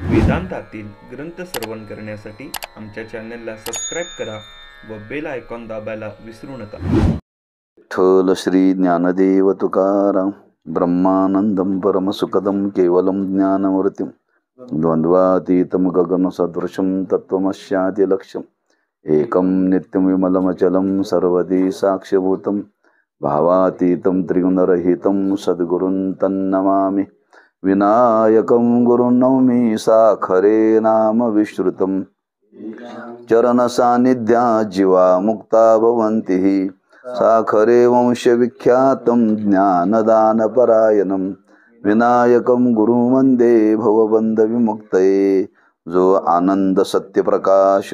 वेदांतातील ग्रंथ श्रवण करण्यासाठी आमच्या चॅनलला सबस्क्राईब करा व बेल आयकॉन दाबायला विसरू नका. विठ्ठल श्री ज्ञानदेव तुकाराम ब्रह्मानंदं परमसुखदं केवलं ज्ञानमूर्तिं द्वंद्वातीतं गगनसदृशं तत्त्वमस्यादिलक्ष्यम् एकं नित्यं विमलमचलं सर्वदी साक्ष्यभूतं भावातीतं त्रिगुणरहितं सद्गुरुं तन्नमामि. विनायकं गुरुं नौमि साखरे नाम विश्रुतं चरणसान्निध्या जीवा मुक्ता भवन्ति. साखरे वंशविख्यातं ज्ञानदानपरायणं विनायकं गुरुं वन्दे भवबन्धविमुक्तये. जो आनंद सत्यप्रकाश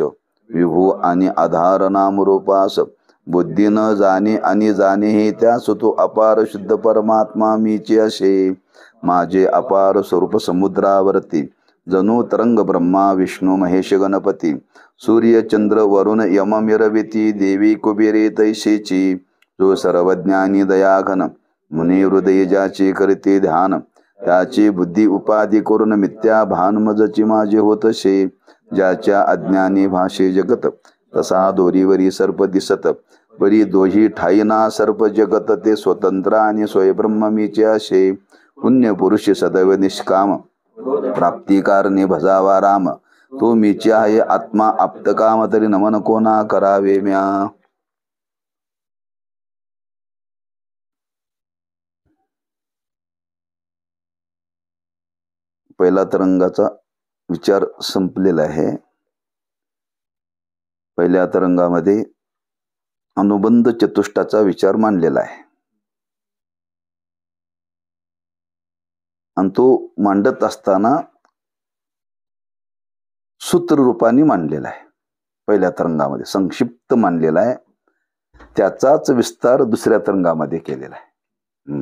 विभू आणि आधार नामरूपास बुद्धी न जाणे आणि जाणेही त्यास तो अपार शुद्ध परमात्मा मीचे असे. माझे अपार स्वरूप समुद्रावरती जणू तरंग ब्रह्मा विष्णू महेश गणपती सूर्य चंद्र वरुण यम मिरविती देवी कुबेरे तैसेची. जो सर्वज्ञानी दयाघन मुनी हृदय ज्याचे करते ध्यान त्याची बुद्धी उपाधी करून मिथ्या भान मजची माझे होतसे. ज्याच्या अज्ञानी भाषे जगत तसा दोरीवरी सर्प दिसत परी दोही ठाईना सर्प जगत ते स्वतंत्र आणि स्वयंब्रह्म मीचे असे. पुण्य पुरुष सदैव निष्काम प्राप्ती कारणे भजावा राम तो मीचे आहे आत्मा आप्तकाम तरी नमन कोणा करावे म्या. पहिला तरंगाचा विचार संपलेला आहे. पहिल्या तरंगामध्ये अनुबंध चतुष्टाचा विचार मांडलेला आहे आणि तो मांडत असताना सूत्र रूपाने मांडलेला आहे. पहिल्या तरंगामध्ये संक्षिप्त मांडलेला आहे, त्याचाच विस्तार दुसऱ्या तरंगामध्ये केलेला आहे.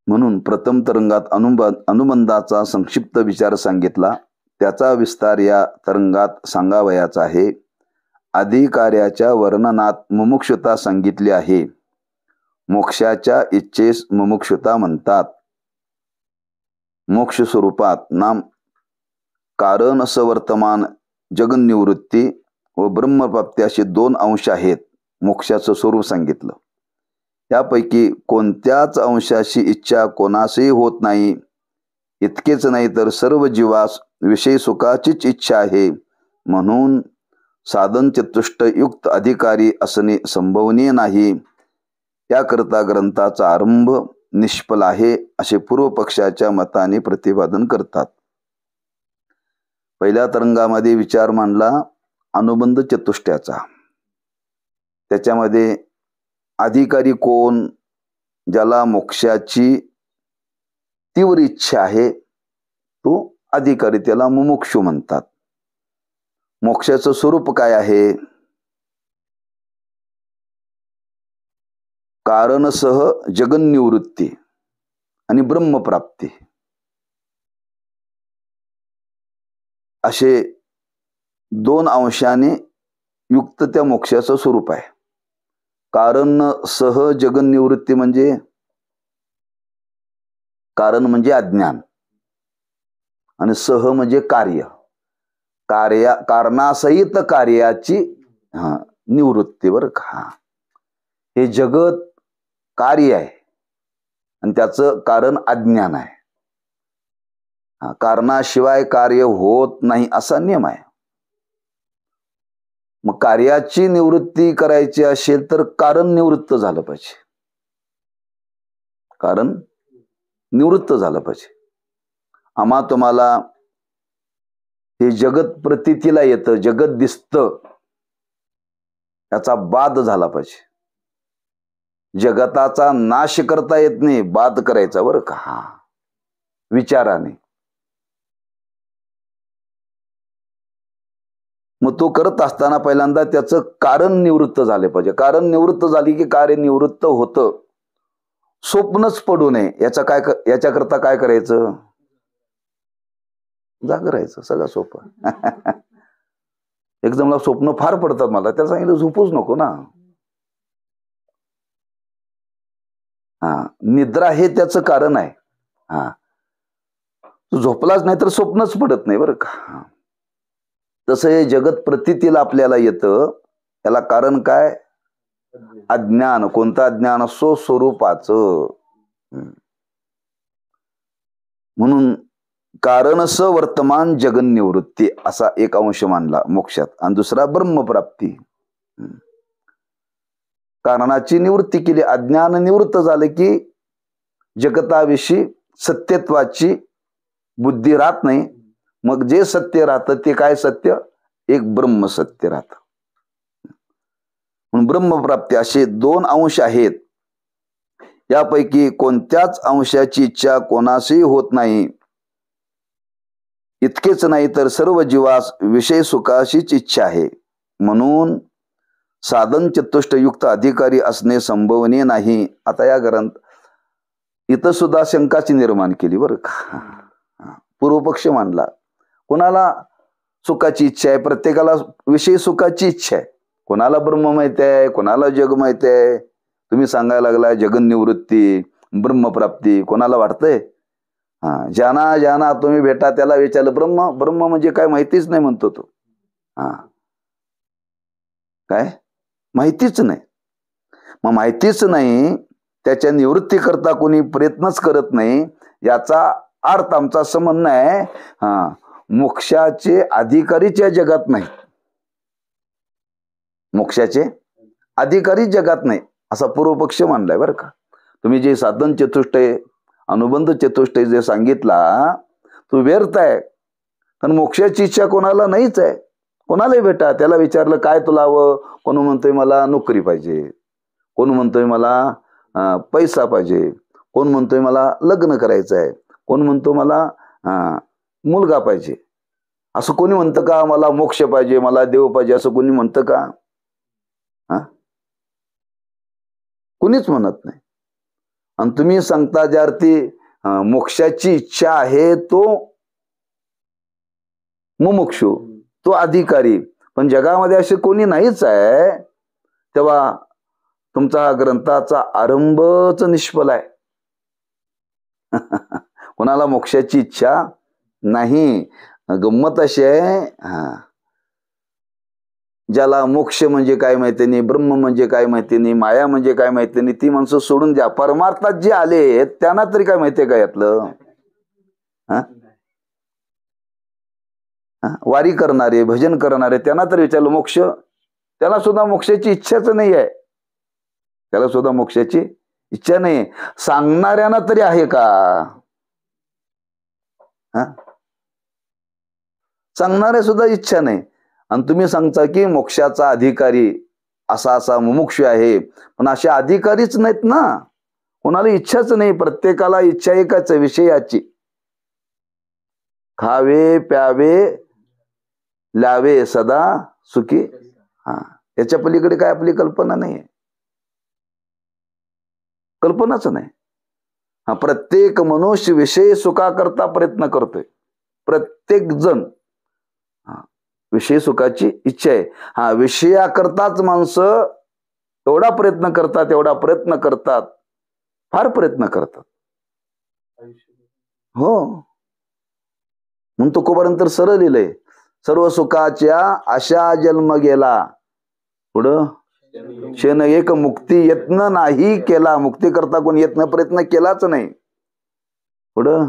म्हणून प्रथम तरंगात अनुबंधाचा संक्षिप्त विचार सांगितला, त्याचा विस्तार या तरंगात सांगावयाचा आहे. अधिकार्याच्या वर्णनात मुमुक्षुता सांगितली आहे. मोक्षाच्या इच्छेस मुमुक्षुता म्हणतात. मोक्ष स्वरूपात नाम कारण सवर्तमान जगन्निवृत्ती व ब्रह्मप्राप्ती असे दोन अंश आहेत. मोक्षाचं स्वरूप सांगितलं. यापैकी कोणत्याच अंशाची इच्छा कोणासही होत नाही. इतकेच नाही तर सर्व जीवास विषय सुखाचीच इच्छा आहे. म्हणून साधन चतुष्ट युक्त अधिकारी असणे संभवनीय नाही. याकरता ग्रंथाचा आरंभ निष्फल आहे असे पूर्व पक्षाच्या मताने प्रतिपादन करतात. पहिल्या तरंगामध्ये विचार मांडला अनुबंध चतुष्ट्याचा. त्याच्यामध्ये अधिकारी कोण, ज्याला मोक्षाची तीव्र इच्छा आहे तो अधिकारी, त्याला मुमुक्षु म्हणतात. मोक्षाचं स्वरूप काय आहे? कारणसह जगन्निवृत्ती आणि ब्रह्मप्राप्ती असे दोन अंशाने युक्त त्या मोक्षाचं स्वरूप आहे. कारण सह जगन्निवृत्ती म्हणजे कारण म्हणजे अज्ञान आणि सह म्हणजे कार्य. कारणासहित कार्याची निवृत्ती. बर का, हे जगत कार्य आहे आणि त्याचं कारण अज्ञान आहे. कारणाशिवाय कार्य होत नाही असा नियम आहे. मग कार्याची निवृत्ती करायची असेल तर कारण निवृत्त झालं पाहिजे. कारण निवृत्त झालं पाहिजे. आम्हा तुम्हाला हे जगत प्रतीतीला येतं, जगत दिसतं, याचा बाध झाला पाहिजे. जगताचा नाश करता येत नाही, बाध करायचा. बरं का, विचाराने. मग तो करत असताना पहिल्यांदा त्याचं कारण निवृत्त झाले पाहिजे. कारण निवृत्त झाली की कार्य निवृत्त होतं. स्वप्नच पडू नये याच्याकरता काय करायचं? जाग राहायचं. सगळं सोपं. एकदम स्वप्न फार पडतात मला, त्याला सांगितलं झोपूच नको ना. निद्रा हे त्याचं कारण आहे. तू झोपलाच नाही तर स्वप्नच पडत नाही बरं का. तसं हे जगत प्रतीतीला आपल्याला येतं, याला कारण काय? अज्ञान. कोणतं अज्ञान? स्वस्वरूपाचं. म्हणून कारणस वर्तमान जगन निवृत्ती असा एक अंश मानला मोक्षात, आणि दुसरा ब्रह्मप्राप्ती. कारणाची निवृत्ती केली, अज्ञान निवृत्त झालं की जगताविषयी सत्यत्वाची बुद्धी राहत नाही. मग जे सत्य राहतं ते काय सत्य? एक ब्रह्म सत्य राहतं. म्हणून ब्रह्मप्राप्ती असे दोन अंश आहेत. यापैकी कोणत्याच अंशाची इच्छा कोणासही होत नाही. इतकेच नाही तर सर्व जीवास विषय सुखाशीच इच्छा आहे. म्हणून साधन चतुष्टयुक्त अधिकारी असणे संभवनीय नाही. आता या ग्रंथ इथं सुद्धा शंकाची निर्माण केली बरं का. पूर्वपक्ष मांडला, कोणाला सुखाची इच्छा आहे? प्रत्येकाला विषय सुखाची इच्छा आहे. कोणाला ब्रह्म माहिती आहे, कोणाला जग माहिती आहे. तुम्ही सांगायला लागला जगन निवृत्ती, ब्रह्मप्राप्ती, कोणाला वाटतंय? ज्यांना ज्यांना तुम्ही भेटा त्याला विचारलं ब्रह्म ब्रह्म म्हणजे काय माहितीच नाही म्हणतो तो. काय माहितीच नाही. मग माहितीच नाही, त्याच्या निवृत्ती करता कोणी प्रयत्नच करत नाही. याचा अर्थ आमचा असं म्हणणं आहे, मोक्षाचे अधिकारीच या जगात नाही. मोक्षाचे अधिकारी जगात नाही असा पूर्वपक्ष मांडलाय बरं का. तुम्ही जे साधन चतुष्टय, अनुबंध चतुष्टय जे सांगितला तो व्यर्थ आहे. कारण मोक्षाची इच्छा कोणाला नाहीच आहे. कोणालाही भेटा त्याला विचारलं काय तुला हवं? कोण म्हणतोय मला नोकरी पाहिजे, कोण म्हणतोय मला पैसा पाहिजे, कोण म्हणतोय मला लग्न करायचं आहे, कोण म्हणतो मला मुलगा पाहिजे. असं कोणी म्हणतं का मला मोक्ष पाहिजे, मला देव पाहिजे, असं कोणी म्हणतं का? कुणीच म्हणत नाही. आणि तुम्ही सांगता ज्या अर्थी मोक्षाची इच्छा आहे तो मुमुक्षु, तो अधिकारी, पण जगामध्ये असे कोणी नाहीच आहे. तेव्हा तुमचा ग्रंथाचा आरंभच निष्फळ आहे. कोणाला मोक्षाची इच्छा नाही. गंमत अशी आहे, ज्याला मोक्ष म्हणजे काय माहिती नाही, ब्रह्म म्हणजे काय माहिती नाही, माया म्हणजे काय माहिती नाही, ती माणसं सोडून द्या. परमार्थात जे आले त्यांना तरी काय माहितीये का यातलं? वारी करणारे, भजन करणारे, त्यांना तरी विचारलं मोक्ष, त्याला सुद्धा मोक्षाची इच्छाच नाही आहे. त्याला सुद्धा मोक्षाची इच्छा नाही. सांगणाऱ्यांना तरी आहे का? सांगणाऱ्या सुद्धा इच्छा नाही. आणि तुम्ही सांगता की मोक्षाचा अधिकारी असा असा मुमुक्षु आहे, पण असे अधिकारीच नाहीत ना. कोणाला इच्छाच नाही. प्रत्येकाला इच्छा एकच विषयाची, खावे प्यावे लावे सदा सुखी. याच्या पलीकडे काय आपली कल्पना नाही आहे. कल्पनाच नाही. प्रत्येक मनुष्य विषय सुखाकरता प्रयत्न करतोय. प्रत्येक जण विषय सुखाची इच्छा आहे. विषयाकरताच माणसं एवढा प्रयत्न करतात, एवढा प्रयत्न करतात, फार प्रयत्न करतात. हो, म्हणून तुकोबानंतर सरळ लिहिलंय, सर्व सुखाच्या आशा जन्म गेला, पुढं शेन एक मुक्ती यत्न नाही केला. मुक्ती करता कोण यत्न प्रयत्न केलाच नाही. पुढं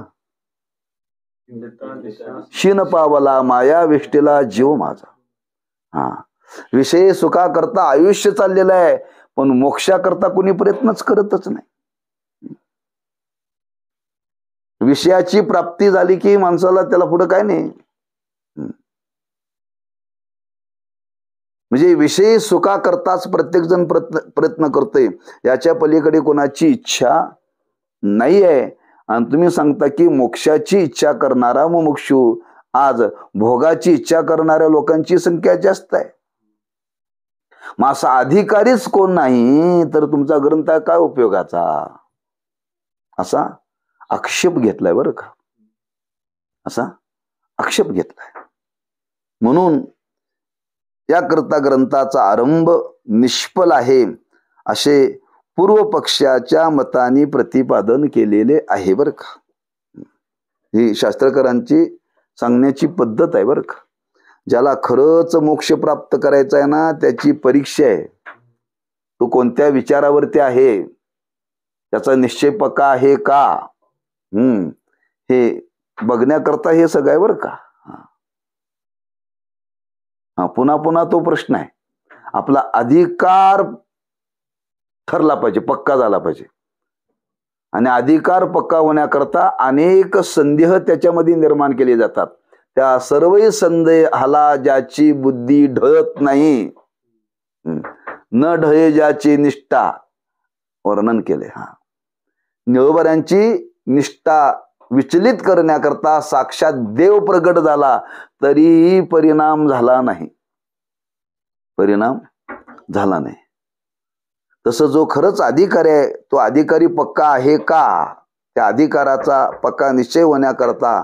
शीन पावला माया विष्टीला जीव माझा. विषय सुखा करता आयुष्य चाललेलं आहे, पण मोक्षा करता कोणी प्रयत्नच करतच नाही. विषयाची प्राप्ती झाली की माणसाला त्याला पुढे काय नाही. म्हणजे विषय सुखा करताच प्रत्येक जण प्रयत्न करतोय. याच्या पलीकडे कोणाची इच्छा नाही आहे. आणि तुम्ही सांगता की मोक्षाची इच्छा करणारा मुमुक्षु, आज भोगाची इच्छा करणाऱ्या लोकांची संख्या जास्त आहे. मग असा अधिकारीच कोण नाही तर तुमचा ग्रंथ काय उपयोगाचा? असा आक्षेप घेतलाय बरं का. असा आक्षेप घेतलाय. म्हणून याकरता ग्रंथाचा आरंभ निष्फल आहे असे पूर्व पक्षाच्या मताने प्रतिपादन केलेले आहे बरं का. ही शास्त्रकारांची सांगण्याची पद्धत आहे बरं का. ज्याला खरंच मोक्ष प्राप्त करायचा आहे ना, त्याची परीक्षा आहे. तो कोणत्या विचारावरती आहे, त्याचा निश्चय पक्का आहे का, हे बघण्याकरता हे सगळं आहे बरं का. पुन्हा पुन्हा तो प्रश्न आहे. आपला अधिकार ठरला पाहिजे, पक्का झाला पाहिजे. आणि अधिकार पक्का होण्याकरता अनेक संदेह त्याच्यामध्ये निर्माण केले जातात. त्या सर्व संदेहाला ज्याची बुद्धी ढळत नाही, न ढळे ज्याची निष्ठा, वर्णन केले. निळोबऱ्यांची निष्ठा विचलित करण्याकरता साक्षात देव प्रगट झाला तरीही परिणाम झाला नाही. परिणाम झाला नाही. तसं जो खरंच अधिकारी आहे, तो अधिकारी पक्का आहे का, त्या अधिकाराचा पक्का निश्चय होण्याकरता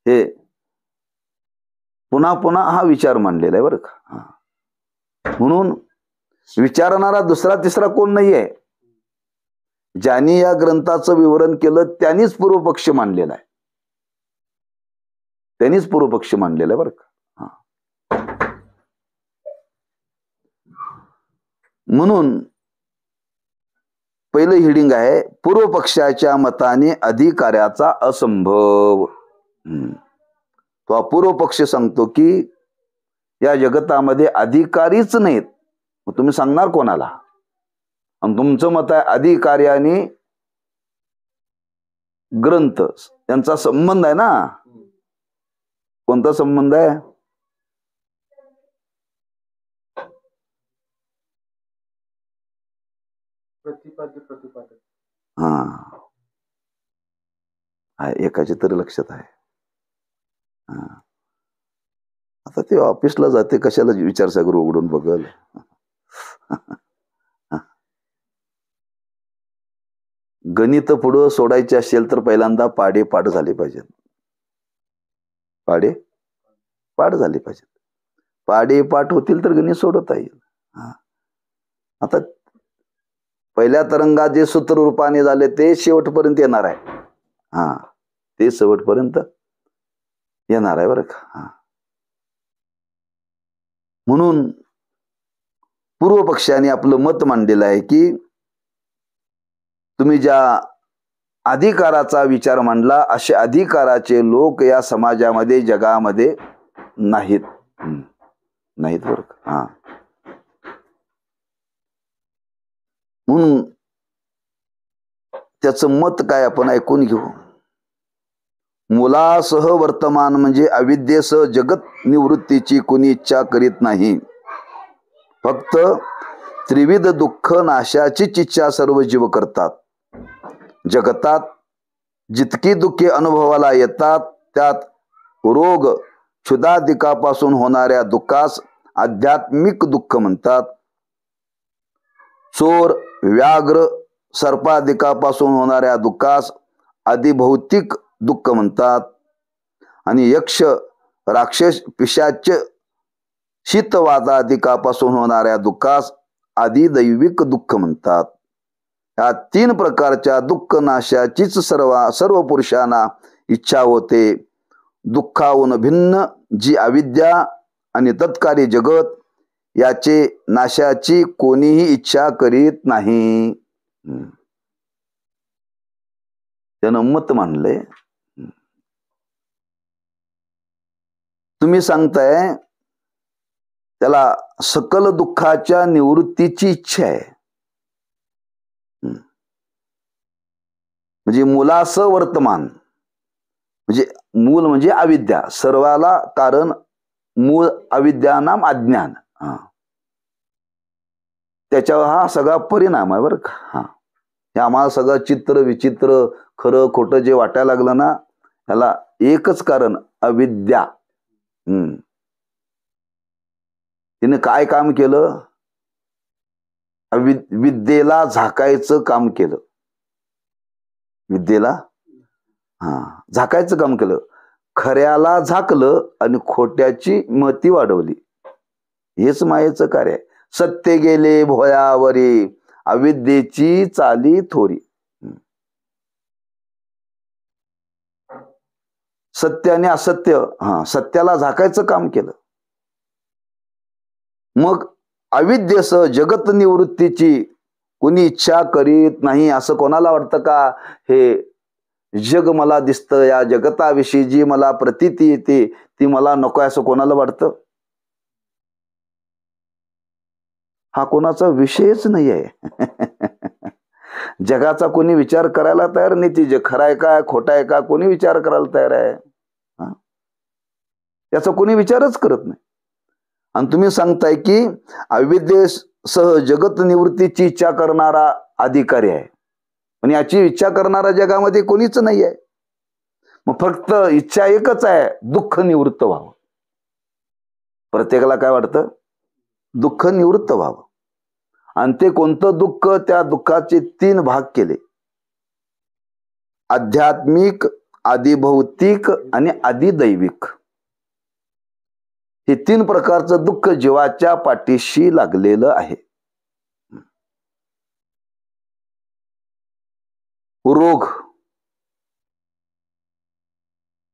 हे पुन्हा पुन्हा हा विचार मांडलेला आहे बरं का. म्हणून विचारणारा दुसरा तिसरा कोण नाहीये. ज्यांनी या ग्रंथाचं विवरण केलं त्यांनीच पूर्वपक्ष मांडलेला आहे. त्यांनीच पूर्वपक्ष मांडलेला आहे बरं का. म्हणून पहिलं हिडिंग आहे, पूर्व पक्षाच्या मताने अधिकाऱ्याचा असंभव. तो अपूर्व पक्ष सांगतो की या जगतामध्ये अधिकारीच नाहीत. मग तुम्ही सांगणार कोणाला. आणि तुमचं मत आहे अधिकार्याने ग्रंथ यांचा संबंध आहे ना. कोणता संबंध आहे. प्रतिपादक. एकाच्या तरी लक्षात आहे. आता ते ऑफिसला जाते, कशाला विचारसागर उघडून बघल. गणित पुढं सोडायचे असेल तर पहिल्यांदा पाडे पाठ झाले पाहिजेत. पाडे पाठ झाले पाहिजेत. पाडे पाठ होतील तर गणित सोडवता येईल. आता पहिल्या तरंगात जे सूत्र रूपाने झाले ते शेवटपर्यंत येणार आहे. ते शेवटपर्यंत येणार आहे बरं का. म्हणून पूर्व पक्षाने आपलं मत मांडलेलं आहे की तुम्ही ज्या अधिकाराचा विचार मांडला असे अधिकाराचे लोक या समाजामध्ये जगामध्ये नाहीत. नाहीत बरं का. म्हणून त्याचं मत काय आपण ऐकून घेऊ. मुलासह वर्तमान म्हणजे अविद्येसह जगत निवृत्तीची कुणी इच्छा करीत नाही. फक्त त्रिविध दुःख नाशाचीच इच्छा सर्व जीव करतात. जगतात जितकी दुःखे अनुभवाला येतात त्यात रोग क्षुधादिकापासून होणाऱ्या दुःखास आध्यात्मिक दुःख म्हणतात. चोर व्याघ्र सर्पादिकापासून होणाऱ्या दुःखास अधिभौतिक दुःख म्हणतात. आणि यक्ष राक्षस पिशाच शीतवातादिकापासून होणाऱ्या दुःखास अधिदैविक दुःख म्हणतात. या तीन प्रकारच्या दुःख नाशाचीच सर्व पुरुषांना इच्छा होते. दुःखाहून भिन्न जी अविद्या आणि तत्काली जगत याचे नाशाची कोणीही इच्छा करीत नाही. त्यानं मत मांडले. तुम्ही सांगताय त्याला सकल दुःखाच्या निवृत्तीची इच्छा आहे. म्हणजे मुलास वर्तमान म्हणजे मूल म्हणजे अविद्या, सर्वाला कारण मूळ अविद्या नाम अज्ञान. त्याच्यावर हा सगळा परिणाम आहे बरं का. हे आम्हाला सगळं चित्र विचित्र खरं खोटं जे वाटायला लागलं ना, ह्याला एकच कारण अविद्या. तिने काय काम केलं. विद्येला झाकायचं काम केलं. विद्येला झाकायचं काम केलं. खऱ्याला झाकलं आणि खोट्याची मती वाढवली. हेच मायेचं कार्य आहे. सत्य गेले भोयावरी अविद्येची चाली थोरी. सत्य आणि असत्य, सत्याला झाकायचं काम केलं. मग अविद्येसह जगत निवृत्तीची कोणी इच्छा करीत नाही असं कोणाला वाटतं का? हे जग मला दिसतं, या जगताविषयी जी मला प्रतीती येते ती मला नको असं कोणाला वाटतं? हा कोणाचा विषयच नाही आहे. जगाचा कोणी विचार करायला तयार नाही. ती जे खरं आहे का खोटं आहे का कोणी विचार करायला तयार आहे? याचा कोणी विचारच करत नाही. आणि तुम्ही सांगताय की अविद्येसह जगत निवृत्तीची इच्छा करणारा अधिकारी आहे, पण याची इच्छा करणारा जगामध्ये कोणीच नाही आहे. मग फक्त इच्छा एकच आहे, दुःख निवृत्त व्हावं. प्रत्येकाला काय वाटतं? दुःख निवृत्त व्हावं. आणि ते कोणतं दुःख? त्या दुःखाचे 3 भाग केले: आध्यात्मिक, आदिभौतिक आणि आदिदैविक. हे 3 प्रकारचं दुःख जीवाच्या पाठीशी लागलेलं आहे. रोग,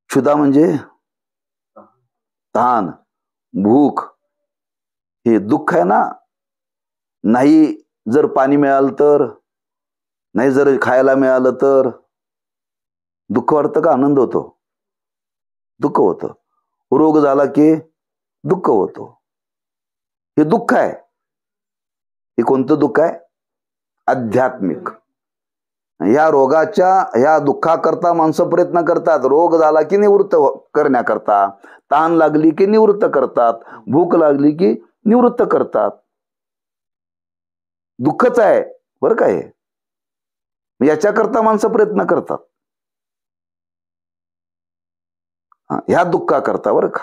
क्षुधा म्हणजे तहान, भूक, हे दुःख आहे ना. नाही जर पाणी मिळालं तर, नाही जर खायला मिळालं तर दुःख वाटतं का आनंद होतो? दुःख होतं. रोग झाला की दुःख होतो. हे दुःख आहे. हे कोणतं दुःख आहे? आध्यात्मिक. या रोगाच्या, ह्या दुःखाकरता माणसं प्रयत्न करतात. रोग झाला की निवृत्त करण्याकरता, ताण लागली की निवृत्त करतात, भूक लागली की निवृत्त करतात. दुःखच आहे बरं का हे. याच्याकरता माणसं प्रयत्न करतात, ह्या दुःखाकरता बरं का.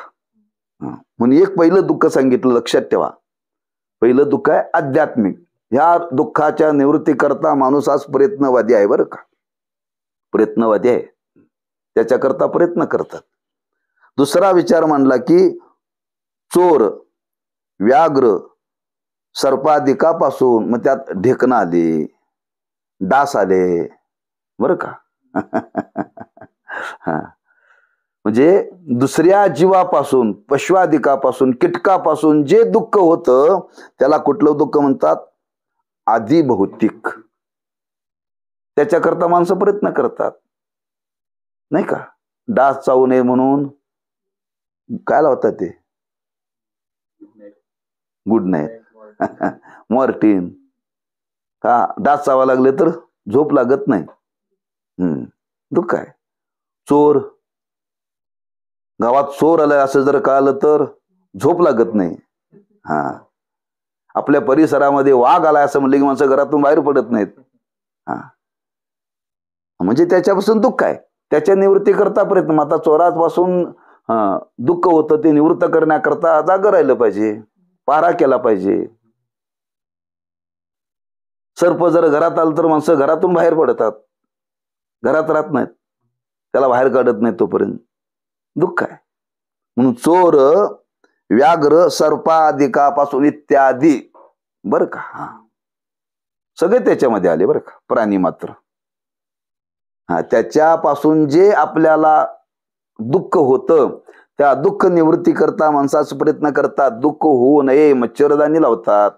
म्हणून एक पहिलं दुःख सांगितलं, लक्षात ठेवा. पहिलं दुःख आहे आध्यात्मिक. ह्या दुःखाच्या निवृत्ती करता माणूस आज प्रयत्नवादी आहे बरं का. प्रयत्नवादी आहे, त्याच्याकरता प्रयत्न करतात. दुसरा विचार मांडला की चोर, व्याघ्र, सर्पाधिकापासून, मग त्यात ढेकणं आली, डास आले बरं का. म्हणजे दुसऱ्या जीवापासून, पशुआधिकापासून, कीटकापासून जे दुःख होतं त्याला कुठलं दुःख म्हणतात? आदिभौतिक. त्याच्याकरता माणसं प्रयत्न करतात नाही का. डास चावू नये म्हणून काय लावतात ते? Good night, Morton. का डास चावा लागले तर झोप लागत नाही. दुःख आहे. चोर, गावात चोर आलाय असं जर कळालं तर झोप लागत नाही. आपल्या परिसरामध्ये वाघ आलाय असं म्हणलं की माणसं घरातून बाहेर पडत नाहीत. म्हणजे त्याच्यापासून दुःख आहे, त्याच्या निवृत्ती करता प्रयत्न. आता चोरापासून दुःख होतं, ते निवृत्त करण्याकरता जागं राहिलं पाहिजे, पारा केला पाहिजे. सर्प जर घरात आलं तर माणसं घरातून बाहेर पडतात, घरात राहत नाहीत, त्याला बाहेर काढत नाही तोपर्यंत दुःख आहे. म्हणून चोर, व्याघ्र, सर्पाधिकापासून इत्यादी बर का. सगळे त्याच्यामध्ये आले बरं का, प्राणी मात्र. त्याच्यापासून जे आपल्याला दुःख होतं त्या दुःख निवृत्ती करता माणसाचा प्रयत्न करतात. दुःख होऊ नये मच्छरदाणी लावतात,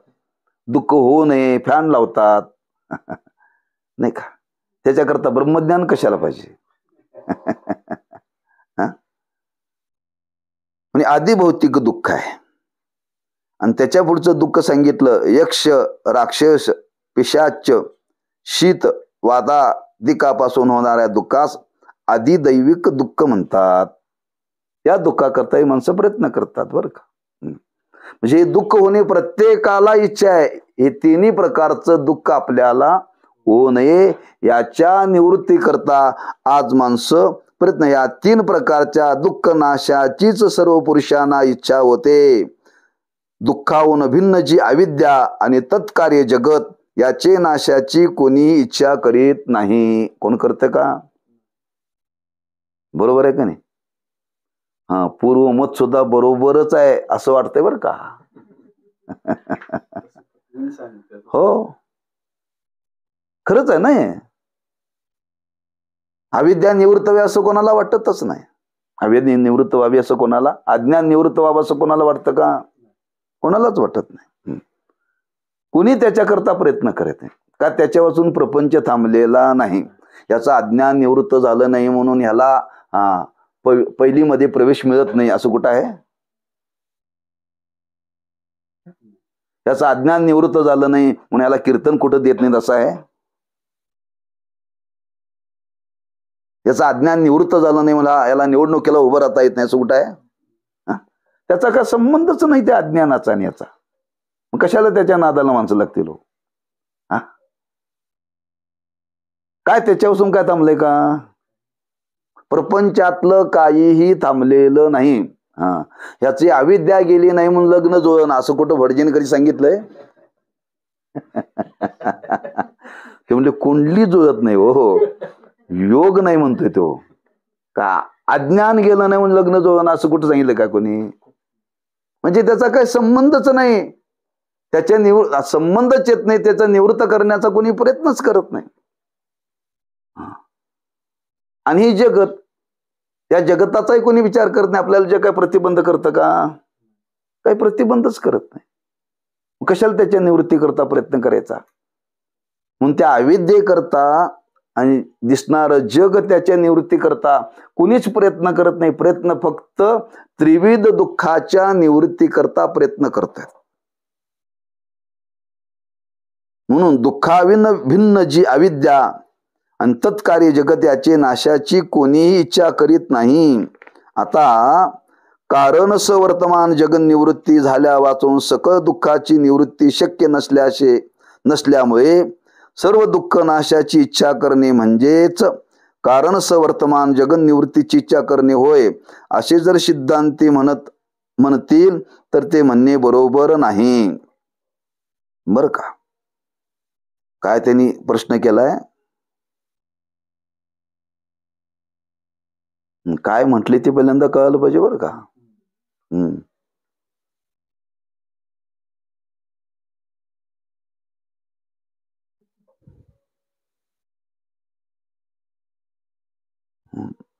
दुःख होऊ नये फॅन लावतात नाही का. त्याच्याकरता ब्रह्मज्ञान कशाला पाहिजे? आणि आदिभौतिक दुःख आहे. आणि त्याच्या पुढचं दुःख सांगितलं, यक्ष, राक्षस, पिशाच, शीत, वादादिकापासून होणाऱ्या दुःखास आदिदैविक दुःख म्हणतात. या दुःखाकरताही माणसं प्रयत्न करतात बरं का. म्हणजे दुःख होणे प्रत्येकाला इच्छा आहे. हे 3 प्रकारचं दुःख आपल्याला होऊ नये याच्या निवृत्ती करता आज माणसं प्रयत्न. या 3 प्रकारच्या दुःख नाशाचीच सर्व पुरुषांना इच्छा होते. दुःखाहून भिन्न जी अविद्या आणि तत्कार्य जगत याचे नाशाची कोणी इच्छा करीत नाही. कोण करते का? बरोबर आहे का नाही? पूर्व मत सुद्धा बरोबरच आहे असं वाटतंय बरं का. हो, खरंच आहे ना हे. अविद्या निवृत्त व्हावी असं कोणाला वाटतच नाही. अविद्या निवृत्त व्हावी असं कोणाला, अज्ञान निवृत्त व्हावं असं कोणाला वाटतं का? कोणालाच वाटत नाही. कुणी त्याच्याकरता प्रयत्न करत नाही का? त्याच्यापासून प्रपंच थांबलेला नाही. याचं अज्ञान निवृत्त झालं नाही म्हणून ह्याला पहिलीमध्ये प्रवेश मिळत नाही असं कुठं आहे? याचं अज्ञान निवृत्त झालं नाही म्हणून याला कीर्तन कुठं देत नाहीत असं आहे? याचं अज्ञान निवृत्त झालं नाही मला याला निवडणुकीला उभं राहता येत नाही असं कुठं आहे? त्याचा काय संबंधच नाही त्या अज्ञानाचा आणि याचा. मग कशाला त्याच्या नादाला माणसं लागतील? काय त्याच्यापासून काय थांबलंय का? प्रपंचातलं काहीही थांबलेलं नाही. ह्याची अविद्या गेली नाही म्हणून लग्न जुळणं असं कुठं भटजीने कधी सांगितलंय? ते म्हणजे कुंडली जुळत नाही हो, योग नाही म्हणतोय तो. का अज्ञान गेलं नाही म्हणून लग्न जुळणं असं कुठं सांगितलं का कोणी? म्हणजे त्याचा काही संबंधच नाही. त्याच्या संबंधच येत नाही, त्याचा निवृत्त करण्याचा कोणी प्रयत्नच करत नाही. आणि ही जगत, या जगताचाही कोणी विचार करत नाही. आपल्याला जे काही प्रतिबंध करतं का? काही प्रतिबंधच करत नाही. कशाला त्याच्या निवृत्ती करता प्रयत्न करायचा? म्हणून त्या अविद्ये करता आणि दिसणार जग त्याच्या निवृत्ती करता कुणीच प्रयत्न करत नाही. प्रयत्न फक्त त्रिविध दुःखाच्या निवृत्ती करता प्रयत्न करतात. म्हणून दुःखाविन भिन्न जी अविद्या आणि तत्कार्य जगत याचे नाशाची कोणीही इच्छा करीत नाही. आता कारण वर्तमान जगन निवृत्ती झाल्या वाचून सकळ दुःखाची निवृत्ती शक्य नसल्यामुळे सर्व दुःख नाशाची इच्छा करणे म्हणजेच कारण वर्तमान जगन निवृत्तीची इच्छा करणे होय असे जर सिद्धांती म्हणतील तर ते म्हणणे बरोबर नाही. बर का? काय त्यांनी प्रश्न केलाय? काय म्हटले ते पहिल्यांदा कळायला पाहिजे बरं का.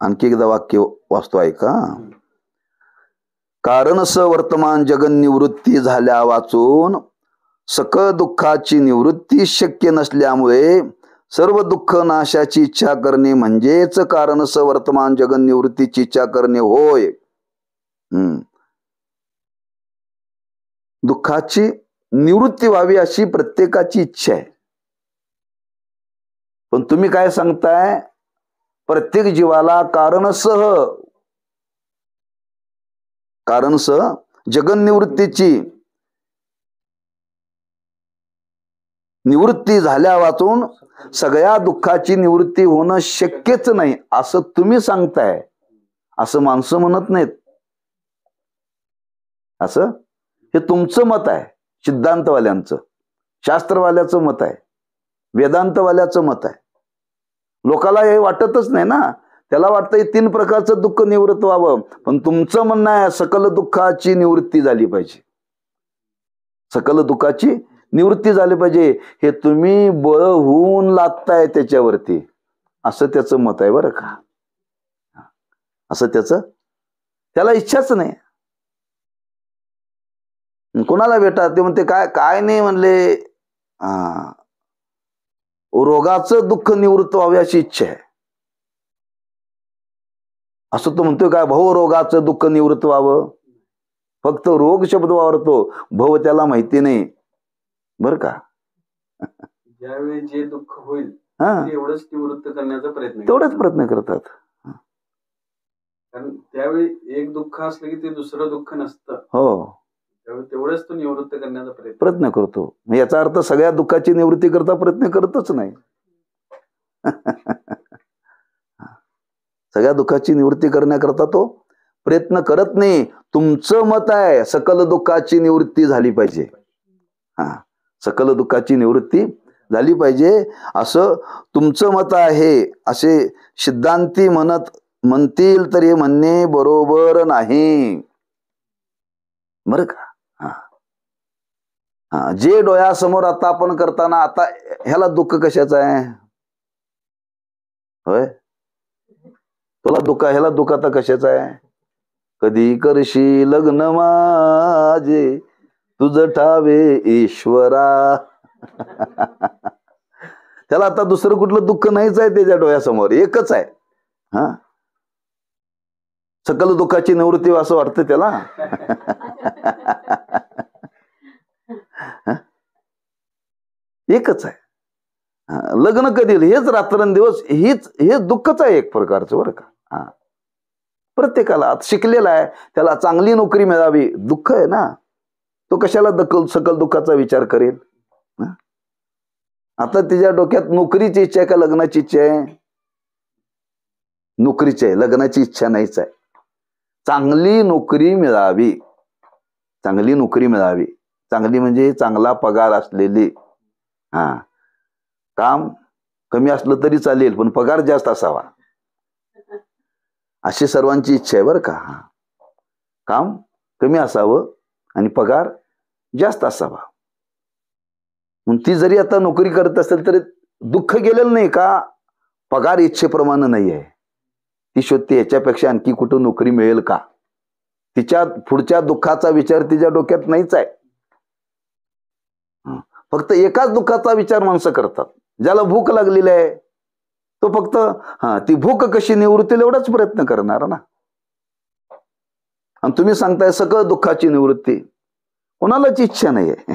आणखी एकदा वाक्य वाचतो ऐका. कारण वर्तमान जगन निवृत्ती झाल्या वाचून सकळ दुःखाची निवृत्ती शक्य नसल्यामुळे सर्व दुःख नाशाची इच्छा करणे म्हणजेच कारण वर्तमान जगन निवृत्तीची इच्छा करणे होय. दुःखाची निवृत्ती व्हावी अशी प्रत्येकाची इच्छा आहे. पण तुम्ही काय सांगताय? प्रत्येक जीवाला कारणसह जगन निवृत्ती झाल्या वाचून सगळ्या दुःखाची निवृत्ती होणं शक्यच नाही असं तुम्ही सांगताय. असं माणसं म्हणत नाहीत. असं हे तुमचं मत आहे, सिद्धांतवाल्यांचं, शास्त्रवाल्याचं मत आहे, वेदांतवाल्याचं मत आहे. लोकाला हे वाटतच नाही ना. त्याला वाटतं 3 प्रकारचं दुःख निवृत्त व्हावं. पण तुमचं म्हणणं आहे सकल दुःखाची निवृत्ती झाली पाहिजे. सकल दुःखाची निवृत्ती झाली पाहिजे. हे तुम्ही बळ होऊन लागताय त्याच्यावरती असं त्याचं मत आहे बरं का. असं त्याला इच्छाच नाही. कोणाला भेटा ते म्हणते काय नाही म्हणले, रोगाचं दुःख निवृत्त व्हावे अशी इच्छा आहे. असं तो म्हणतोय काय भव रोगाचं दुःख निवृत्त व्हावं. फक्त रोग शब्द वावरतो, भव त्याला माहिती नाही बर का. ज्यावेळी जे दुःख होईल तेवढंच निवृत्त करण्याचा तेवढाच प्रयत्न करतात. कारण त्यावेळी एक दुःख असलं की ते दुसरं दुःख नसतं. हो, तेवढंच तो निवृत्त करण्याचा प्रयत्न करतो. याचा अर्थ सगळ्या दुःखाची निवृत्ती करता प्रयत्न करतच नाही. सगळ्या दुःखाची निवृत्ती करण्याकरता तो प्रयत्न करत नाही. तुमचं मत आहे सकल दुःखाची निवृत्ती झाली पाहिजे. सकल दुःखाची निवृत्ती झाली पाहिजे असं तुमचं मत आहे. असे सिद्धांती म्हणतील तरी म्हणणे बरोबर नाही बरं का. जे डोळ्यासमोर आता आपण करताना, आता ह्याला दुःख कशाचं आहे? होय, तुला दुःख, ह्याला दुःख आता कशाचं आहे? कधी करशी लग्न माझे तुझ ठावे ईश्वरा. त्याला आता दुसरं कुठलं दुःख नाहीच आहे त्याच्या डोळ्यासमोर, एकच आहे. सकल दुःखाची निवृत्ती असं वाटतं त्याला. एकच आहे. लग्न कधी, हेच रात्रंदिवस, हेच दुःखच आहे एक प्रकारचं, बरं का. प्रत्येकाला शिकलेला आहे, त्याला चांगली नोकरी मिळावी, दुःख आहे ना. तो कशाला सकल दुःखाचा विचार करेल? आता तिच्या डोक्यात नोकरीची इच्छा आहे का लग्नाची इच्छा आहे? नोकरीची आहे, लग्नाची इच्छा नाहीच आहे. चांगली नोकरी मिळावी, चांगली नोकरी मिळावी. चांगली म्हणजे चांगला पगार असलेली. काम कमी असलं तरी चालेल, पण पगार जास्त असावा, अशी सर्वांची इच्छा आहे, बरं का. काम कमी असावं आणि पगार जास्त असावा. मग ती जरी आता नोकरी करत असेल तरी दुःख गेलेलं नाही का? पगार इच्छेप्रमाणे नाही आहे. ती शोधते याच्यापेक्षा आणखी कुठं नोकरी मिळेल का. तिच्या पुढच्या दुःखाचा विचार तिच्या डोक्यात नाहीच आहे. फक्त एकाच दुःखाचा विचार माणसं करतात. ज्याला भूक लागलेली आहे तो फक्त ती भूक कशी निवृत्ती एवढाच प्रयत्न करणार ना. आणि तुम्ही सांगताय सकळ दुःखाची निवृत्ती, कोणालाच इच्छा नाहीये.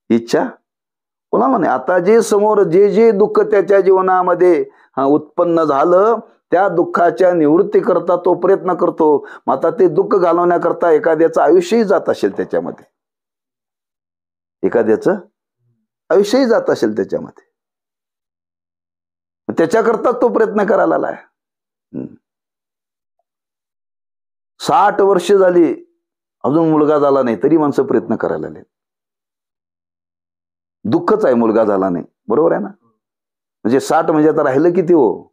इच्छा कोणाला नाही. आता जे समोर जे दुःख त्याच्या जीवनामध्ये उत्पन्न झालं, त्या दुःखाच्या निवृत्ती करता तो प्रयत्न करतो. मग आता ते दुःख घालवण्याकरता एखाद्याचं आयुष्यही जात असेल त्याच्यामध्ये, एखाद्याचं आयुष्यही जात असेल त्याच्यामध्ये, त्याच्याकरता तो प्रयत्न करायला आहे. 60 वर्ष झाली अजून मुलगा झाला नाही तरी माणसं प्रयत्न करायला लागले. दुःखच आहे मुलगा झाला नाही, बरोबर आहे ना. म्हणजे 60 म्हणजे आता राहिलं किती हो.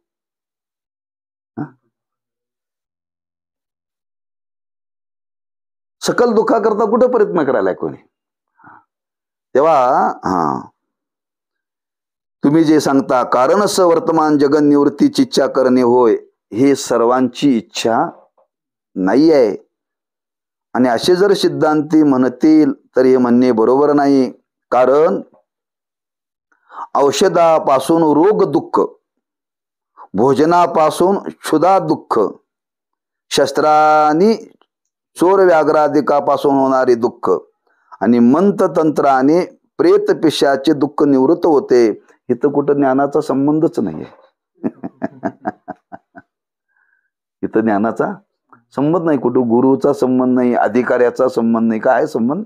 सकल दुःखाकरता कुठं प्रयत्न करायला कोणी. तेव्हा तुम्ही जे सांगता कारणच वर्तमान जगन निवृत्तीची इच्छा करणे होय, हे सर्वांची इच्छा नाही आहे. आणि असे जर सिद्धांती म्हणतील तर हे म्हणणे बरोबर नाही. कारण औषधापासून रोग दुःख, भोजनापासून क्षुधा दुःख, शस्त्रांनी चोर व्याघ्रादिकापासून होणारे दुःख आणि मंत्रतंत्राने प्रेत पिशाचे दुःख निवृत्त होते. इथं कुठं ज्ञानाचा संबंधच नाहीये. इथं ज्ञानाचा संबंध नाही, कुठं गुरुचा संबंध नाही, अधिकाऱ्याचा संबंध नाही. काय संबंध?